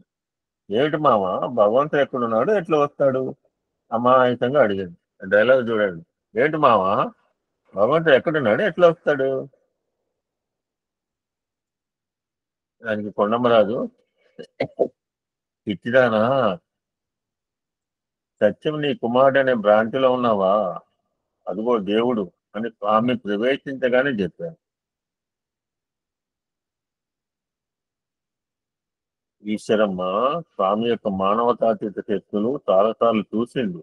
ఏమిటి మామ, భగవంతుడు ఎక్కడున్నాడు, ఎట్లా వస్తాడు అమాయకంగా అడిగింది. డైలాగ్ చూడండి. ఏంటి మామ, భగవంతుడు ఎక్కడున్నాడు, ఎట్లా వస్తాడు? దానికి కొండమరాజు, పిచ్చిదానా, సత్యం నీ కుమారుడు అనే భ్రాంతిలో ఉన్నావా, అదిగో దేవుడు అని స్వామి ప్రవేశించగానే చెప్పారు. ఈశ్వరమ్మ స్వామి యొక్క మానవతాతీత శక్తులు చాలాసార్లు చూసింది,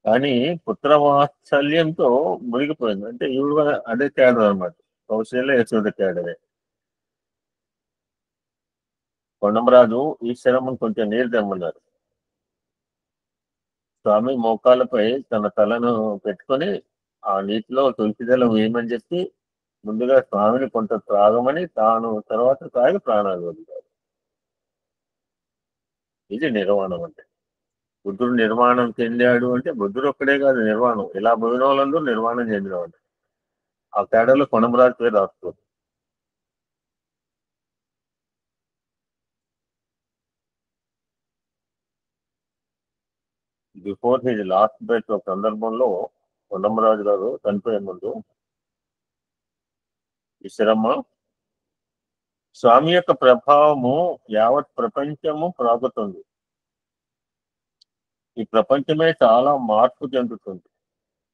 కానీ పుత్రవాత్సల్యంతో మునిగిపోయింది. అంటే ఈవిడ అదే తేడా అనమాట, కౌశల్య యశోద తేడదే. కొండమరాజు ఈశ్వరమ్మను కొంచెం నీరు తెమ్మన్నారు. స్వామి మోకాళ్ళపై తన తలను పెట్టుకొని ఆ నీటిలో తులసిదళం వేయమని చెప్పి ముందుగా స్వామిని కొంత త్రాగమని తాను తర్వాత తాగి ప్రాణాలు వదిలారు. ఇది నిర్వాణం అంటే. బుద్ధుడు నిర్వాణం చెందాడు అంటే బుద్ధుడు ఒక్కడే కాదు నిర్వాణం, ఇలా పోయిన వాళ్ళందరూ నిర్వాణం చెందినవాడు. ఆ తేడాలో కొండమరాజు పేరు రాస్తుంది. బిఫోర్ హిజ్ లాస్ట్ బ్రెత్ ఒక సందర్భంలో కొండమరాజు గారు చనిపోయే ముందు, ఈశ్వరమ్మ స్వామి యొక్క ప్రభావము యావత్ ప్రపంచము ప్రాగుతుంది, ఈ ప్రపంచమే చాలా మార్పు చెందుతుంది.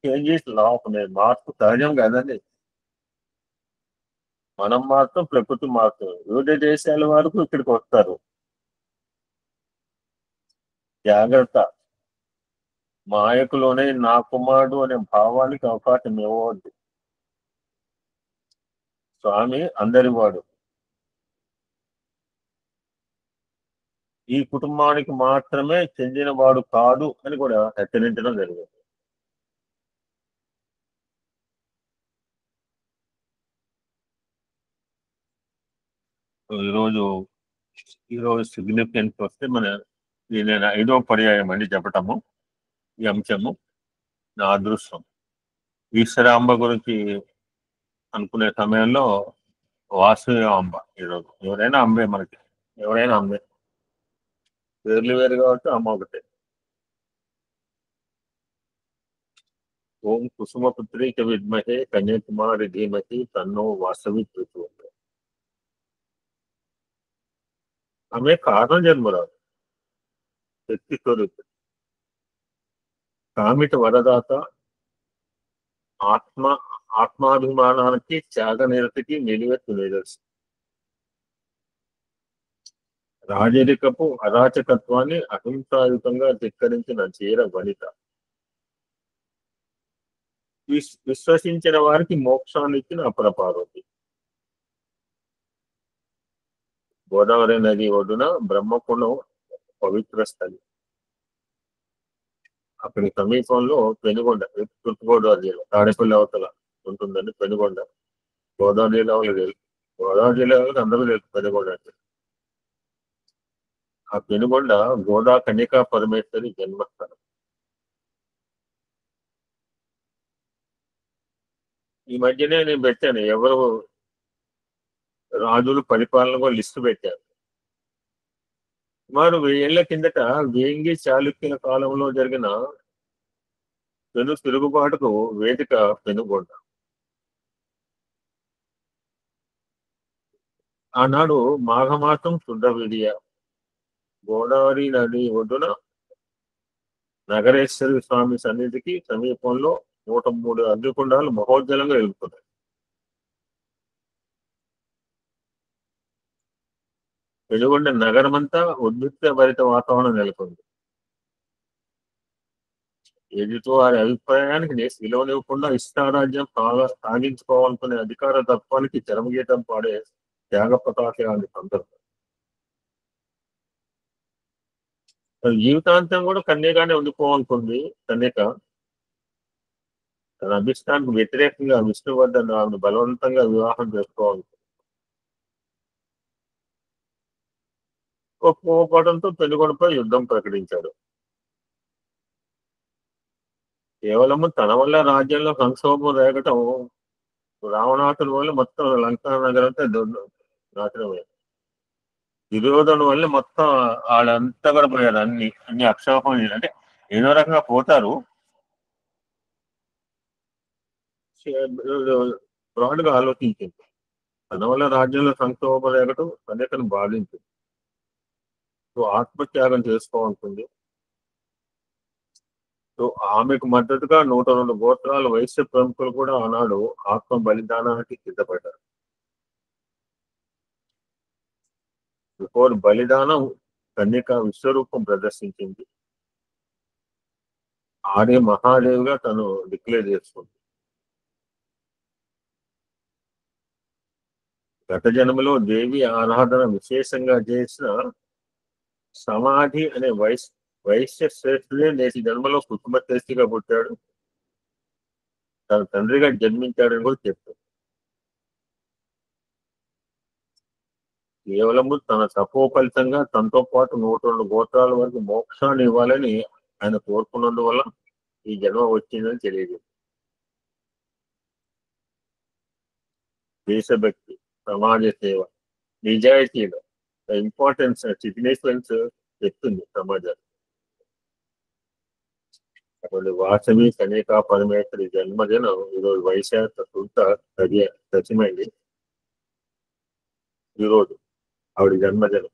చేంజెస్ లా ఆఫ్ నేచర్, మార్పు సహజం కదండి, మనం మాత్రం ప్రకృతి మారుతుంది. వివిధ దేశాల వరకు ఇక్కడికి వస్తారు. జాగ్రత్త, మాయకులోనే నా కుమారుడు అనే భావానికి అవకాశం ఇవ్వవద్దు. స్వామి అందరివాడు, ఈ కుటుంబానికి మాత్రమే చెందినవాడు కాదు అని కూడా హెచ్చరించడం జరిగింది. ఈరోజు సిగ్నిఫికెన్స్ వస్తే నేను 5వ పర్యాయం అండి చెప్పటము ఈ అంశము. నా అదృష్టం ఈశ్వరాంబ గురించి అనుకునే సమయంలో వాసుదేవాంబ. ఈరోజు ఎవరైనా అంబే, మనకి ఎవరైనా అంబే, పేర్లు వేరు కాబట్టి అమ్మ ఒకటే. ఓం కుసుమపుత్రిక విద్మహే కన్యాకుమారి ధీమహి తన్నో వాసవి ప్రచోదయాత్. ఆమె కారణ జన్మరాలు, శక్తి స్వరూపి, కామిట వరదాత, ఆత్మాభిమానానికి త్యాగ నిరతికి నిలువెత్తు నిదర్శనం. రాజరికపు అరాచకత్వాన్ని అహింసాయుతంగా ధిక్కరించిన చీర వనిత, విశ్వసించిన వారికి మోక్షాన్ని ఇచ్చిన అపరపార్వతి. గోదావరి నది ఒడ్డున బ్రహ్మకుండం పవిత్ర స్థలి, అక్కడి సమీపంలో పెనుగొండ, తూర్పుగోదావరి జిల్లా తాడేపల్లి అవతల ఉంటుందండి పెనుగొండ. గోదావరి జిల్లా వాళ్ళు తెలుసు, గోదావరి జిల్లా వాళ్ళకి అందరూ తెలుసు పెనుగొండ అంటే. ఆ పెనుగొండ గోదా కన్యకా పరమేశ్వరి జన్మస్థానం. ఈ మధ్యనే నేను పెట్టాను, ఎవరు రాజులు పరిపాలన లిస్టు పెట్టారు. సుమారు 1000 ఏళ్ల కిందట వేంగి చాళుక్యుల కాలంలో జరిగిన తిరుగుబాటుకు వేదిక పెనుగొండ. ఆనాడు మాఘమాసం శుద్ధ విడియ గోదావరి నది ఒడ్డున నగరేశ్వరి స్వామి సన్నిధికి సమీపంలో 103 అగ్నికుండాలు మహోజ్వలంగా వెలుగుతున్నాయి. వెలుగొండ నగరమంతా ఉద్రిక్త భరిత వాతావరణం నెలకొంది. ఎదుటి వారి అభిప్రాయానికి విలువనివ్వకుండా ఇష్టారాజ్యం సాగించుకోవాలనుకునే అధికార తత్వానికి చరమగీతం పాడే త్యాగ పతాకాన్ని సందర్భం. జీవితాంతం కూడా కన్యగానే ఉండిపోవాలనుకుంది కన్యక. తన అభిష్టానికి వ్యతిరేకంగా విష్ణువర్ధన్ ఆమెను బలవంతంగా వివాహం చేసుకోవాలనుకుంది. ఒప్పుకోవడంతో పెనుగొండపై యుద్ధం ప్రకటించాడు. కేవలము తన వల్ల రాజ్యంలో సంక్షోభం రేగటం రావణాసుడి వల్ల మొత్తం లంకా నగరంతో నాశనమైంది. దుర్యోధను వల్ల మొత్తం వాళ్ళంతా కూడా పోయారు. అన్ని అక్షోభం అంటే ఏదో రకంగా పోతారు. బ్రాడ్గా ఆలోచించింది. తన వల్ల రాజ్యంలో సంక్షోభం రేగటం కన్యకను బాధించింది. ఆత్మత్యాగం చేసుకోవాలనుకుంది. ఆమెకు మద్దతుగా 102 గోత్రాల వైశ్య ప్రముఖులు కూడా ఆనాడు ఆత్మ బలిదానానికి సిద్ధపడ్డారు. బిఫోర్ బలిదానం కన్యక విశ్వరూపం ప్రదర్శించింది. ఆడే మహాదేవిగా తను డిక్లేర్ చేసుకుంది. గత జన్మలో దేవి ఆరాధన విశేషంగా చేసిన సమాధి అనే వైశ్య శ్రేష్ఠుడే నేటి జన్మలో కుటుంబశ్రేష్ఠిగా పుట్టాడు, తన తండ్రిగా జన్మించాడని కూడా చెప్తాడు. కేవలము తన తపోఫలితంగా తనతో పాటు 102 గోత్రాల వరకు మోక్షాన్ని ఇవ్వాలని ఆయన కోరుకున్నందువల్ల ఈ జన్మ వచ్చిందని తెలియదు. దేశభక్తి, సమాజ సేవ, నిజాయితీలో ఇంపార్టెన్స్ సిగ్నిఫికెన్స్ చెప్తుంది సమాజానికి. అటువంటి వాసవి కన్యకా పరమేశ్వరి జన్మదినం ఈరోజు వైశాఖ శుద్ధ దశమైంది. ఈరోజు ఆవిడ జన్మదినం.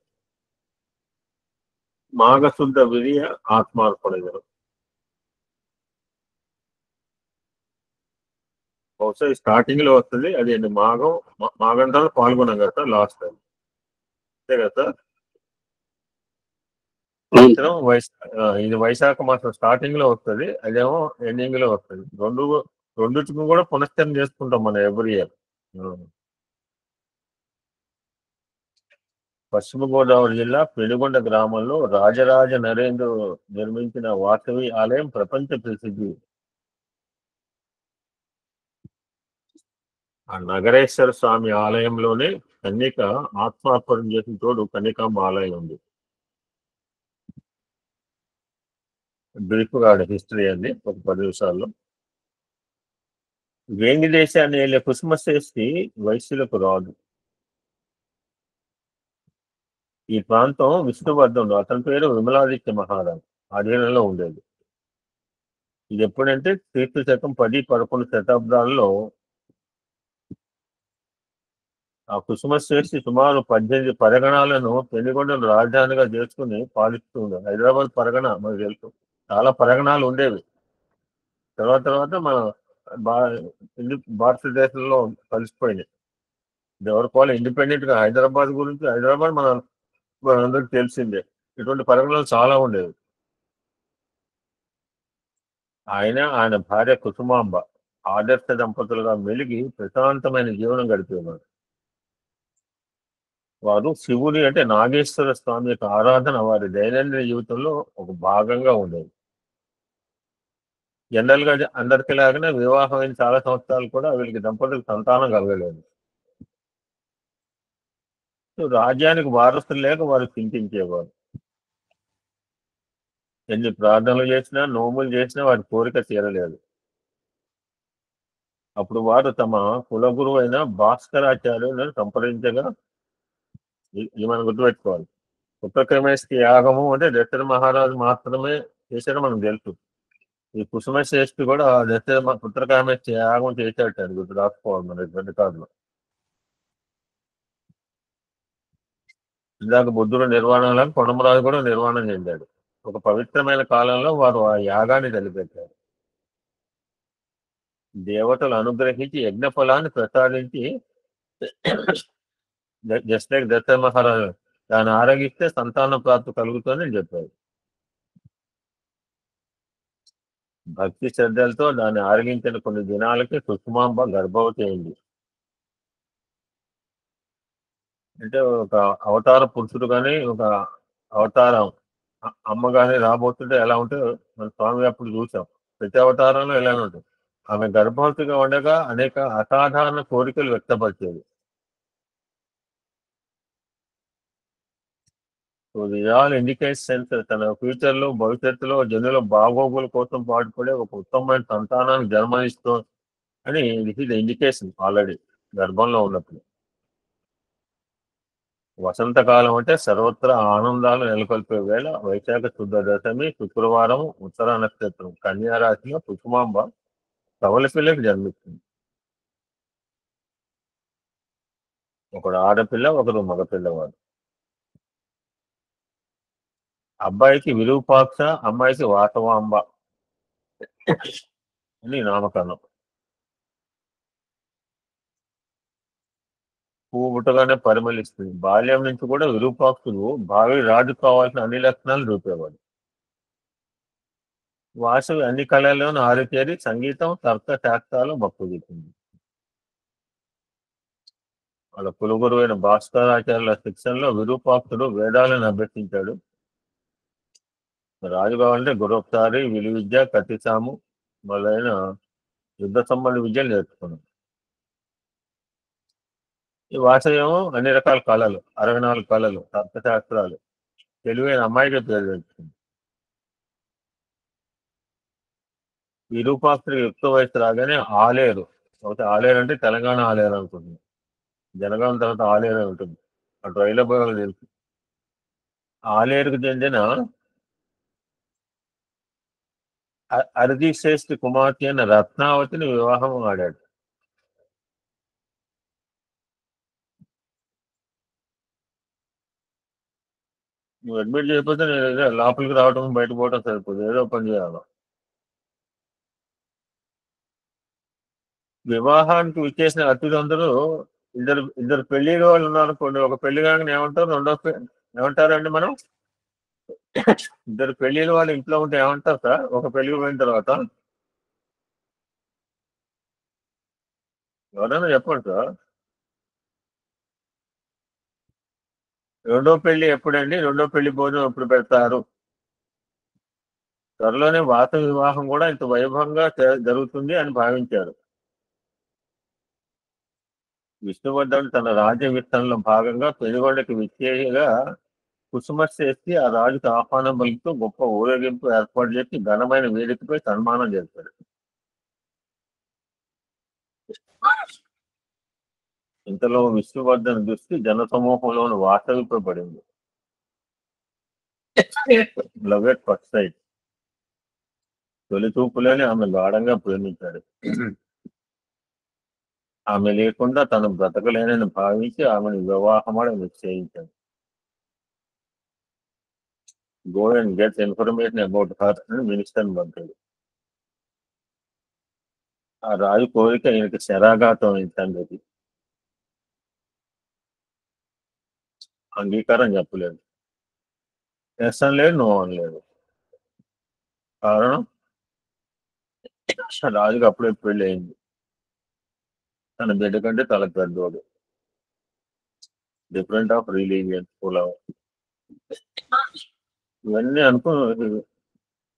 మాఘశుద్ధ విరియ ఆత్మార్పణ దినం. బహుశా స్టార్టింగ్ లో వస్తుంది. అది మాఘం తర్వాత పాల్గొన్నాం కదా సార్ లాస్ట్ టైం, అంతే కదా సార్? ఇది వైశాఖ మాసం స్టార్టింగ్ లో వస్తుంది, అదేమో ఎండింగ్ లో వస్తుంది. రెండుకి కూడా పునశ్చరణ చేసుకుంటాం మనం ఎవ్రీ ఇయర్. పశ్చిమ గోదావరి జిల్లా పెనుగొండ గ్రామంలో రాజరాజ నరేంద్ర నిర్మించిన వాసవి ఆలయం ప్రపంచ ప్రసిద్ధి. ఆ నగరేశ్వర స్వామి ఆలయంలోనే కన్యక ఆత్మార్పణం చేసిన తోడు కన్యకాంబ ఆలయం ఉంది. బ్రీఫ్గా హిస్టరీ అండి, ఒక 10 నిమిషాల్లో. వేంగి దేశాన్ని వెళ్ళే కుసుమశ్రేష్ఠి వైశ్యులకు రాదు. ఈ ప్రాంతం విష్ణువర్ధనుడు, అతని పేరు విమలాదిత్య మహారాజు ఆధీనంలో ఉండేది. ఇది ఎప్పుడంటే క్రీస్తు శకం 10-11 శతాబ్దాల్లో ఆ కుసుమశ్రేష్ఠి సుమారు 18 పరగణాలను పెనుగొండను రాజధానిగా చేసుకుని పాలిస్తూ ఉండేది. హైదరాబాద్ పరగణ మనకు తెలుసు, చాలా పరగణాలు ఉండేవి. తర్వాత మన భారతదేశంలో కలిసిపోయినాయి. ఎవరికి వాళ్ళు ఇండిపెండెంట్ గా హైదరాబాద్ మనందరికి తెలిసిందే. ఇటువంటి పరగణాలు చాలా ఉండేవి. ఆయన భార్య కుసుమాంబ ఆదర్శ దంపతులుగా మెలిగి ప్రశాంతమైన జీవనం గడిపేవారు. వారు శివుని అంటే నాగేశ్వర స్వామి యొక్క ఆరాధన వారి దైనందిన జీవితంలో ఒక భాగంగా ఉండేది. జనరల్ గా అందరికీ లాగానే వివాహం అయిన చాలా సంవత్సరాలు కూడా వీళ్ళకి దంపతులకు సంతానం కలగలేదు. రాజ్యానికి వారసులు లేక వారు చింతించేవారు. ఎన్ని ప్రార్థనలు చేసినా, నోములు చేసినా వారి కోరిక తీరలేదు. అప్పుడు వారు తమ కులగురువు అయిన భాస్కరాచార్యులను సంప్రదించగా, ఇది మనం గుర్తుపెట్టుకోవాలి, పుత్రక్రమేష్టి యాగము అంటే దశరథ మహారాజు మాత్రమే చేశారో మనకు తెలుసు. ఈ కుసుమశ్రేష్ఠి కూడా దశరథ పుత్రకామేష్టి యాగం చేశాడు. గుర్తు రాసుకోవాలి మన రికార్డులో. ఇందాక బుద్ధుడు నిర్వాణంలో కొండమరాజు కూడా నిర్వాణం చెందాడు. ఒక పవిత్రమైన కాలంలో వారు ఆ యాగాన్ని తలపెట్టారు. దేవతలు అనుగ్రహించి యజ్ఞ ఫలాన్ని ప్రసాదించి జస్ట్ లైక్ దశరథ మహారాజు దాన్ని ఆరగిస్తే సంతాన ప్రాప్తి కలుగుతుందని చెప్పారు. భక్తి శ్రద్ధలతో దాన్ని ఆరగించిన కొన్ని దినాలకి కుసుమాంబ గర్భవతి అయింది. అంటే ఒక అవతార పురుషుడు కానీ ఒక అవతారం అమ్మ కానీ రాబోతుంటే ఎలా ఉంటే మన స్వామి అప్పుడు చూసాం. ప్రతి అవతారంలో ఎలానే ఉంటుంది. ఆమె గర్భవతిగా ఉండగా అనేక అసాధారణ కోరికలు వ్యక్తపరిచేది. So the all indicates sense తన ఫ్యూచర్ లో భవిష్యత్తులో జనుల బాగోగుల కోసం పాటుపడే ఒక ఉత్తమమైన సంతానాన్ని జన్మనిస్తూ అని this is the indication already గర్భంలో ఉన్నప్పుడు. వసంతకాలం అంటే సర్వత్రా ఆనందాలు నెలకొల్పే వేళ వైశాఖ శుద్ధ దశమి శుక్రవారం ఉత్తర నక్షత్రం కన్యా రాశిలో కుసుమాంబ కవల పిల్లకి జన్మిస్తుంది. ఒకడు ఆడపిల్ల ఒకరు మగపిల్లవాడు. అబ్బాయికి విరూపాక్ష అమ్మాయికి వాసవాంబ అని నామకరణం. పువ్వు పుట్టగానే పరిమళిస్తుంది. బాల్యం నుంచి కూడా విరూపాక్షుడు భావి రాజు కావాల్సిన అన్ని లక్షణాలు చూపేవాడు. వాసవి అన్ని కళల్లోనూ ఆరితేరి సంగీతం తర్క శాస్త్రాలు మక్కువెట్టింది. వాళ్ళ కులగురు అయిన భాస్కరాచార్యుల శిక్షణలో విరూపాక్షుడు వేదాలను అభ్యసించాడు. రాజు కావాలంటే గురొకసారి విలువిద్య కత్తిసాము మొదలైన యుద్ధ సంబంధ విద్యలు నేర్చుకున్నాడు. ఈ వాసవ్యము అన్ని రకాల కళలు 64 కళలు తర్కశాస్త్రాలు తెలివైన అమ్మాయిగా పేరు తెచ్చుకుంది. విరూపాక్షుడికి యుక్త వయసు రాగానే ఆలేరు, అయితే ఆలేరు అంటే తెలంగాణ ఆలేరు అనుకుంటుంది. జనగాం తర్వాత ఆలేరు ఉంటుంది. అటు రైలబోగలు తెలుసు. ఆలేరుకు చెందిన అరజీ శ్రేష్ఠి కుమార్తె అయిన రత్నావతిని వివాహం ఆడాడు. నువ్వు అడ్మిట్ చేయకపోతే నేను ఏదో లోపలికి రావడం బయట పోవడం సరిపోదు, ఏదో పని చేయాలి. వివాహానికి విచ్చేసిన అతిథులందరూ ఇద్దరు పెళ్లిళ్ళ వాళ్ళు ఉన్నారనుకోండి. ఒక పెళ్లి కాగానే ఏమంటారు, ఏమంటారండి మనం ఇద్దరు పెళ్లిళ్ళ వాళ్ళు ఇంట్లో ఉంటే ఏమంటారు సార్ ఒక పెళ్లికి పోయిన తర్వాత? ఎవరైనా చెప్పండి సార్. రెండో పెళ్లి ఎప్పుడండి, రెండో పెళ్లి భోజనం ఎప్పుడు పెడతారు? త్వరలోనే వాత వివాహం కూడా ఇంత వైభవంగా జరుగుతుంది అని భావించారు. విష్ణువర్ధనుడు తన రాజ్య విస్తరణలో భాగంగా పెనుగొండకి విచ్చేయగా కుసుమశ్రేష్ఠి ఆ రాజుకు ఆహ్వానం పలుకుతూ గొప్ప ఊరేగింపు ఏర్పాటు చేసి ఘనమైన వేదికపై సన్మానం చేశాడు. ఇంతలో విష్ణువర్ధన్ దృష్టి జన సమూహంలోని వాసవిపై పడింది. Love at first sight. తొలి చూపులోనే ఆమె గాఢంగా ప్రేమించాడు. ఆమె లేకుండా తను బ్రతకలేనని భావించి ఆమెను వివాహమాడ నిశ్చయించాడు. Go and get information about her అని మినిస్టర్ పంపాడు. ఆ రాజు కోరిక ఈయనకి శరాఘాతం అయింది. అంగీకారం చెప్పలేదు. ఎస్ అని లేదు, నో అని లేదు. కారణం రాజుకి అప్పుడే పెళ్లి అయింది. తన బిడ్డ కంటే తల పెద్దోడు. డిఫరెంట్ ఆఫ్ రిలీజియన్ కులం ఇవన్నీ అనుకుని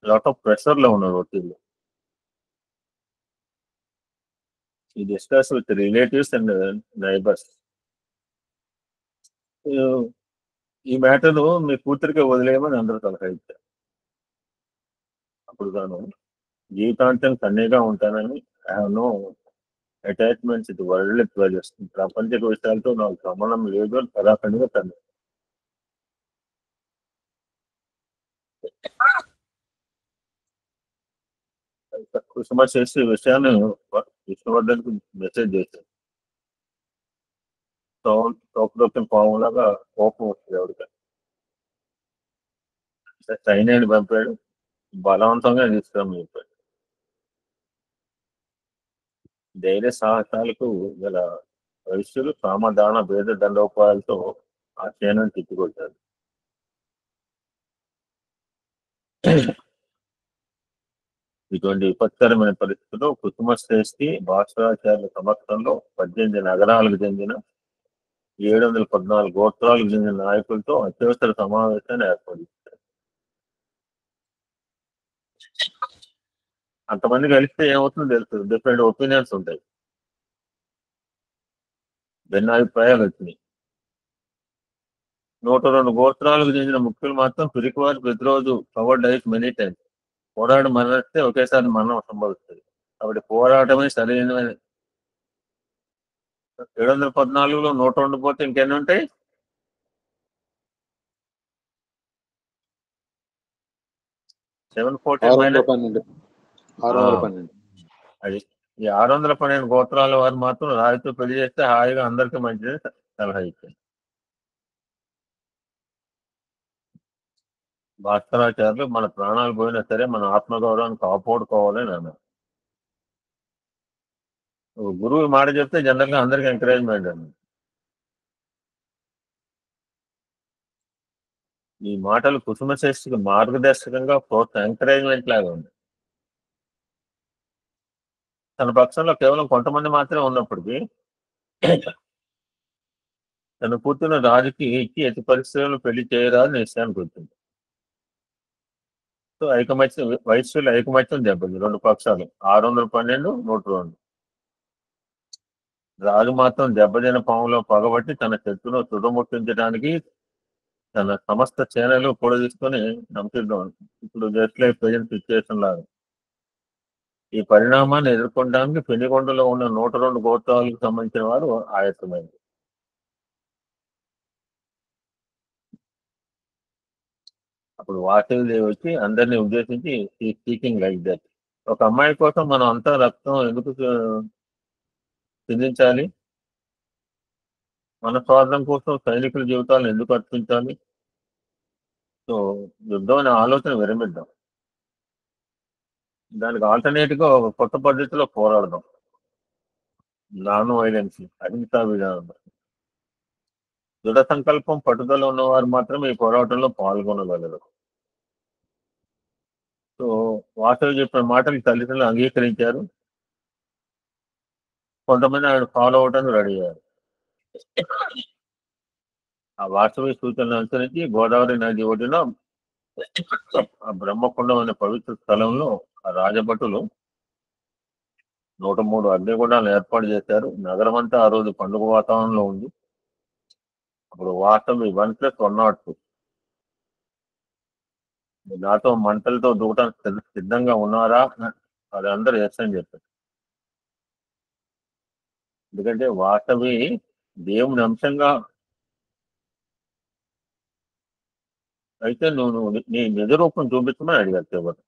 లాట్ ఆఫ్ ప్రెషర్ లో ఉన్నారు ఒత్తిళ్ళు. ఈ discuss with relatives and neighbours. ఈ మ్యాటర్ మీ కూతురికి వదిలేయమని అందరూ సలహా ఇచ్చారు. అప్పుడు తాను జీవితాంతం కన్నీగా ఉంటానని, I have no attachments with worldly pleasures, ప్రపంచ విషయాలతో నాకు సంబంధం లేదు అని కరాఖండిగా తను కుసుమ చేసి విషయాన్ని విష్ణువర్ధన్ కు మెసేజ్ చేశారు. తోకదొక్కిన పాములాగా కోపం వస్తుంది ఎవరికి. సైన్యాన్ని పంపాడు, బలవంతంగా తీసుకుని చెప్పాడు. ధైర్య సాహసాలకు గల వైశ్యులు సామధాన భేద దండోపాయాలతో ఆ సేనను తిప్పికొట్టారు. ఇటువంటి విపత్కరమైన పరిస్థితుల్లో కుసుమశ్రేష్ఠి భాస్కరాచార్యుల సమక్షంలో 18 నగరాలకు చెందిన 714 గోత్రాలకు చెందిన నాయకులతో అత్యవసర సమావేశాన్ని ఏర్పడించారు. అంతమంది కలిస్తే ఏమవుతుందో తెలుసు, డిఫరెంట్ ఒపీనియన్స్ ఉంటాయి, భిన్నాభిప్రాయాలు వచ్చినాయి. 102 గోత్రాలకు చెందిన ముఖ్యులు మాత్రం పిరికివారు ప్రతిరోజు కవర్డ్ లైఫ్ మెనీ టైమ్స్ పోరాడి మరణిస్తే ఒకేసారి మరణం సంభవిస్తుంది. కాబట్టి పోరాటమే సరైన. 714లో 102 పోతే ఇంకెన్ని ఉంటాయి? అది ఈ 612 గోత్రాల వారు మాత్రం రాయితో పెళ్లి చేస్తే హాయిగా అందరికీ మంచిది సలహా ఇచ్చారు. భాస్కరాచార్యులు మన ప్రాణాలు పోయినా సరే మన ఆత్మగౌరవాన్ని కాపాడుకోవాలని అన్నారు. గురువు మాట చెప్తే జనరల్ గా అందరికి ఎంకరేజ్మెంట్ అండి. ఈ మాటలు కుసుమశ్రేష్ఠికి మార్గదర్శకంగా ఎంకరేజ్మెంట్ లాగా ఉంది. తన పక్షంలో కేవలం కొంతమంది మాత్రమే ఉన్నప్పటికీ తన కూతున్న రాజుకి ఇచ్చి ఎట్టి పరిస్థితుల్లో పెళ్లి చేయరాదు నిశ్చయానికి వచ్చింది. సో ఐకమత్యం, వైశ్యుల ఐకమత్యం దెబ్బతింది. 2 పక్షాలు 612, 102. రాజు మాత్రం దెబ్బతిన పాములో పగబట్టి తన శత్రును తుదముట్టించడానికి తన సమస్త సేనలు కూడా తీసుకొని సంసిద్ధం. ఇప్పుడు జస్ట్ లైక్ ప్రజెంట్ సిచ్యువేషన్ లాగా ఈ పరిణామాన్ని ఎదుర్కొనడానికి పెనుగొండలో ఉన్న 102 గోత్రాలకు సంబంధించిన వారు ఆయత్తమైంది. అప్పుడు వాసుదేవి వచ్చి అందరినీ ఉద్దేశించి స్పీకింగ్ లైక్ దట్, ఒక అమ్మాయి కోసం మనం అంతా రక్తం ఎందుకు చిందించాలి? మన స్వార్థం కోసం సైనికుల జీవితాలను ఎందుకు అర్పించాలి? సో యుద్ధం అనే ఆలోచన విరమిద్దాం, దానికి ఆల్టర్నేటివ్ గా ఒక కొత్త పద్ధతిలో పోరాడదాం. నాన్ వైలెన్స్, అహింసా విధానం, దృఢ సంకల్పం, పట్టుదల ఉన్నవారు మాత్రమే ఈ పోరాటంలో పాల్గొనగలరు. సో వాసవి చెప్పిన మాటలు తల్లిదండ్రులు అంగీకరించారు. కొంతమంది ఆయన ఫాలో అవడానికి రెడీ అయ్యారు. ఆ వాసవి సూచనలు అనుసరించి గోదావరి నది ఒడ్డున ఆ బ్రహ్మకుండం అనే పవిత్ర స్థలంలో ఆ రాజభటులు 103 అగ్నిగుండాలను ఏర్పాటు చేశారు. నగరం అంతా ఆ రోజు పండుగ వాతావరణంలో ఉంది. అప్పుడు వాసవి 1+102 నాతో మంటలతో దూకడానికి సిద్ధంగా ఉన్నారా? అది అందరూ ఎస్ అని చెప్పారు. ఎందుకంటే వాసవి దేవుని అంశంగా అయితే నువ్వు నీ నిజ రూపం చూపించమని అడిగారు చివరి.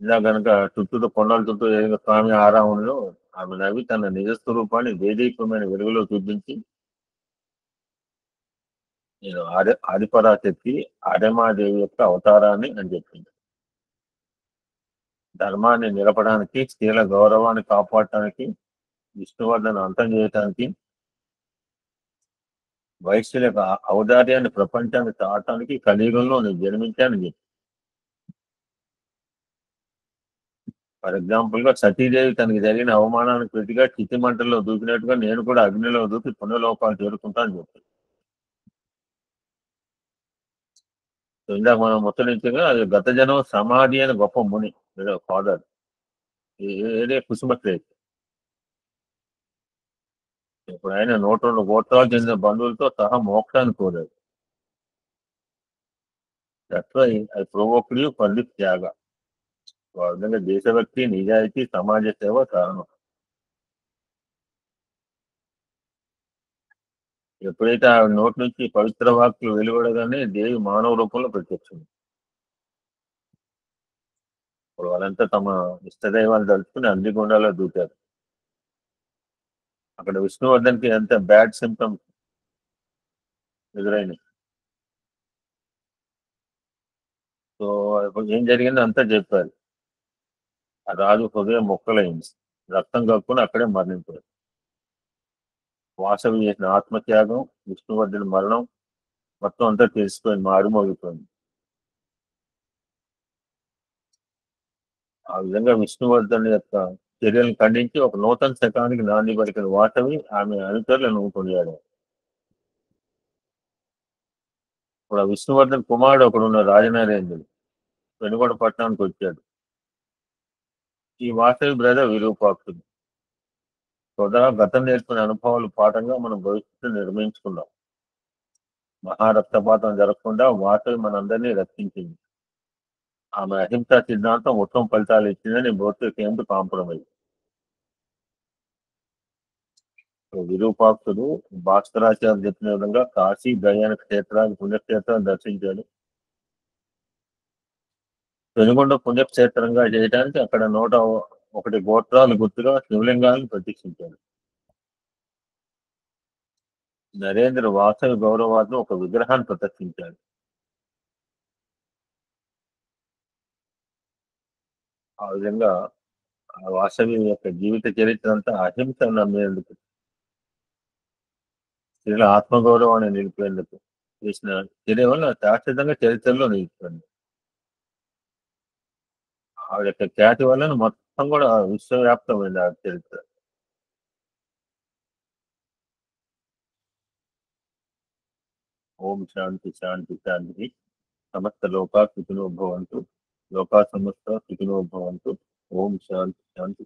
ఇలా కనుక చుట్టూ కొండల చుట్టూ ఏదో స్వామి ఆరాములో ఆమె నవ్వి తన నిజ స్వరూపాన్ని దేదీపమైన వెలుగులో చూపించి, నేను ఆదిపరాశక్తి ఆడమాదేవి యొక్క అవతారాన్ని అని చెప్పింది. ధర్మాన్ని నిలపడానికి, స్త్రీల గౌరవాన్ని కాపాడటానికి, విష్ణువర్ధన అంతం చేయటానికి, వైశ్యుల యొక్క ఔదార్యాన్ని ప్రపంచాన్ని చాటడానికి కలియుగంలో నేను జన్మించానని చెప్పి. ఫర్ ఎగ్జాంపుల్ గా సతీదేవి తనకి జరిగిన అవమానానికి ప్రతిగా చితి మంటల్లో దూకినట్టుగా నేను కూడా అగ్నిలో దూకి పుణ్యలోకాలు చేరుకుంటానని చెప్పి. ఇందాక మనం ముచ్చరించగా అది గత జనం సమాధి అని గొప్ప ముని ఫాదర్ ఏదే కుసుమశ్రేష్ఠి. ఇప్పుడు ఆయన 102 గోత్రాలు చెందిన బంధువులతో సహా మోక్షాన్ని కోరాడు. I provoked you for this త్యాగ. విధంగా దేశభక్తి, నిజాయితీ, సమాజ సేవ కారణం. ఎప్పుడైతే ఆ నోటి నుంచి పవిత్ర వాక్యులు వెలువడగానే దేవి మానవ రూపంలో ప్రత్యక్షం. ఇప్పుడు వాళ్ళంతా తమ ఇష్టదైవాలు తలుచుకుని అగ్నిగుండాలో దూకారు. అక్కడ విష్ణువర్ధన్కి ఎంత బ్యాడ్ సిమ్టమ్స్ ఎదురైనాయి. సో ఏం జరిగిందో అంతా చెప్పారు. ఆ రాజు హృదయం మొక్కలైంది, రక్తం కక్కుని అక్కడే మరణించారు. వాసవి చేసిన ఆత్మత్యాగం, విష్ణువర్ధన్ మరణం మొత్తం అంతా తెలిసిపోయింది, మారుమోగిపోయింది. ఆ విధంగా విష్ణువర్ధన్ యొక్క చర్యలను ఖండించి ఒక నూతన శకానికి నాంది పలికిన వాసవి ఆమె అనుచరులను కొనియాడారు. ఇప్పుడు ఆ విష్ణువర్ధన్ కుమారుడు ఒకడున్న రాజనరేంద్రుడు వెనుగొండ పట్టణానికి వచ్చాడు. ఈ వాసవి బ్రదర్ విరూపాక్షుడు. సోదరా, గతం నేర్పిన అనుభవాలు పాఠంగా మనం భవిష్యత్తు నిర్మించుకున్నాం. మహారక్తపాతం జరగకుండా వాసవి మనందరినీ రక్షించింది. ఆమె అహింసా సిద్ధాంతం ఉత్తమ ఫలితాలు ఇచ్చిందని భౌతిక కాంప్రమైజ్. విరూపాక్షుడు భాస్కరాచార్య చెప్పిన విధంగా కాశీ, గయాన క్షేత్రాలు, పుణ్యక్షేత్రాలు దర్శించాడు. పెనుగొండ పుణ్యక్షేత్రంగా చేయడానికి అక్కడ 101 గోత్రాలు గుర్తుగా శివలింగాలను ప్రతిష్ఠించాడు. నరేంద్ర వాసవి గౌరవార్థం ఒక విగ్రహాన్ని ప్రదర్శించాడు. ఆ విధంగా ఆ వాసవి యొక్క జీవిత చరిత్ర అంతా అహింస నమ్మేందుకు, స్త్రీల ఆత్మగౌరవాన్ని నిలిపేందుకు చేసిన చర్య వల్ల శాశ్వతంగా చరిత్రలో నిలిచిపోయింది. ఆవిడ యొక్క ఖ్యాతి వల్ల మొత్తం కూడా విశ్వవ్యాప్తమైంది ఆ చరిత్ర. ఓం శాంతి శాంతి శాంతి. సమస్త లోకా సుఖినో భవంతు. లోకా సమస్త సుఖినో భవంతు. ఓం శాంతి శాంతి.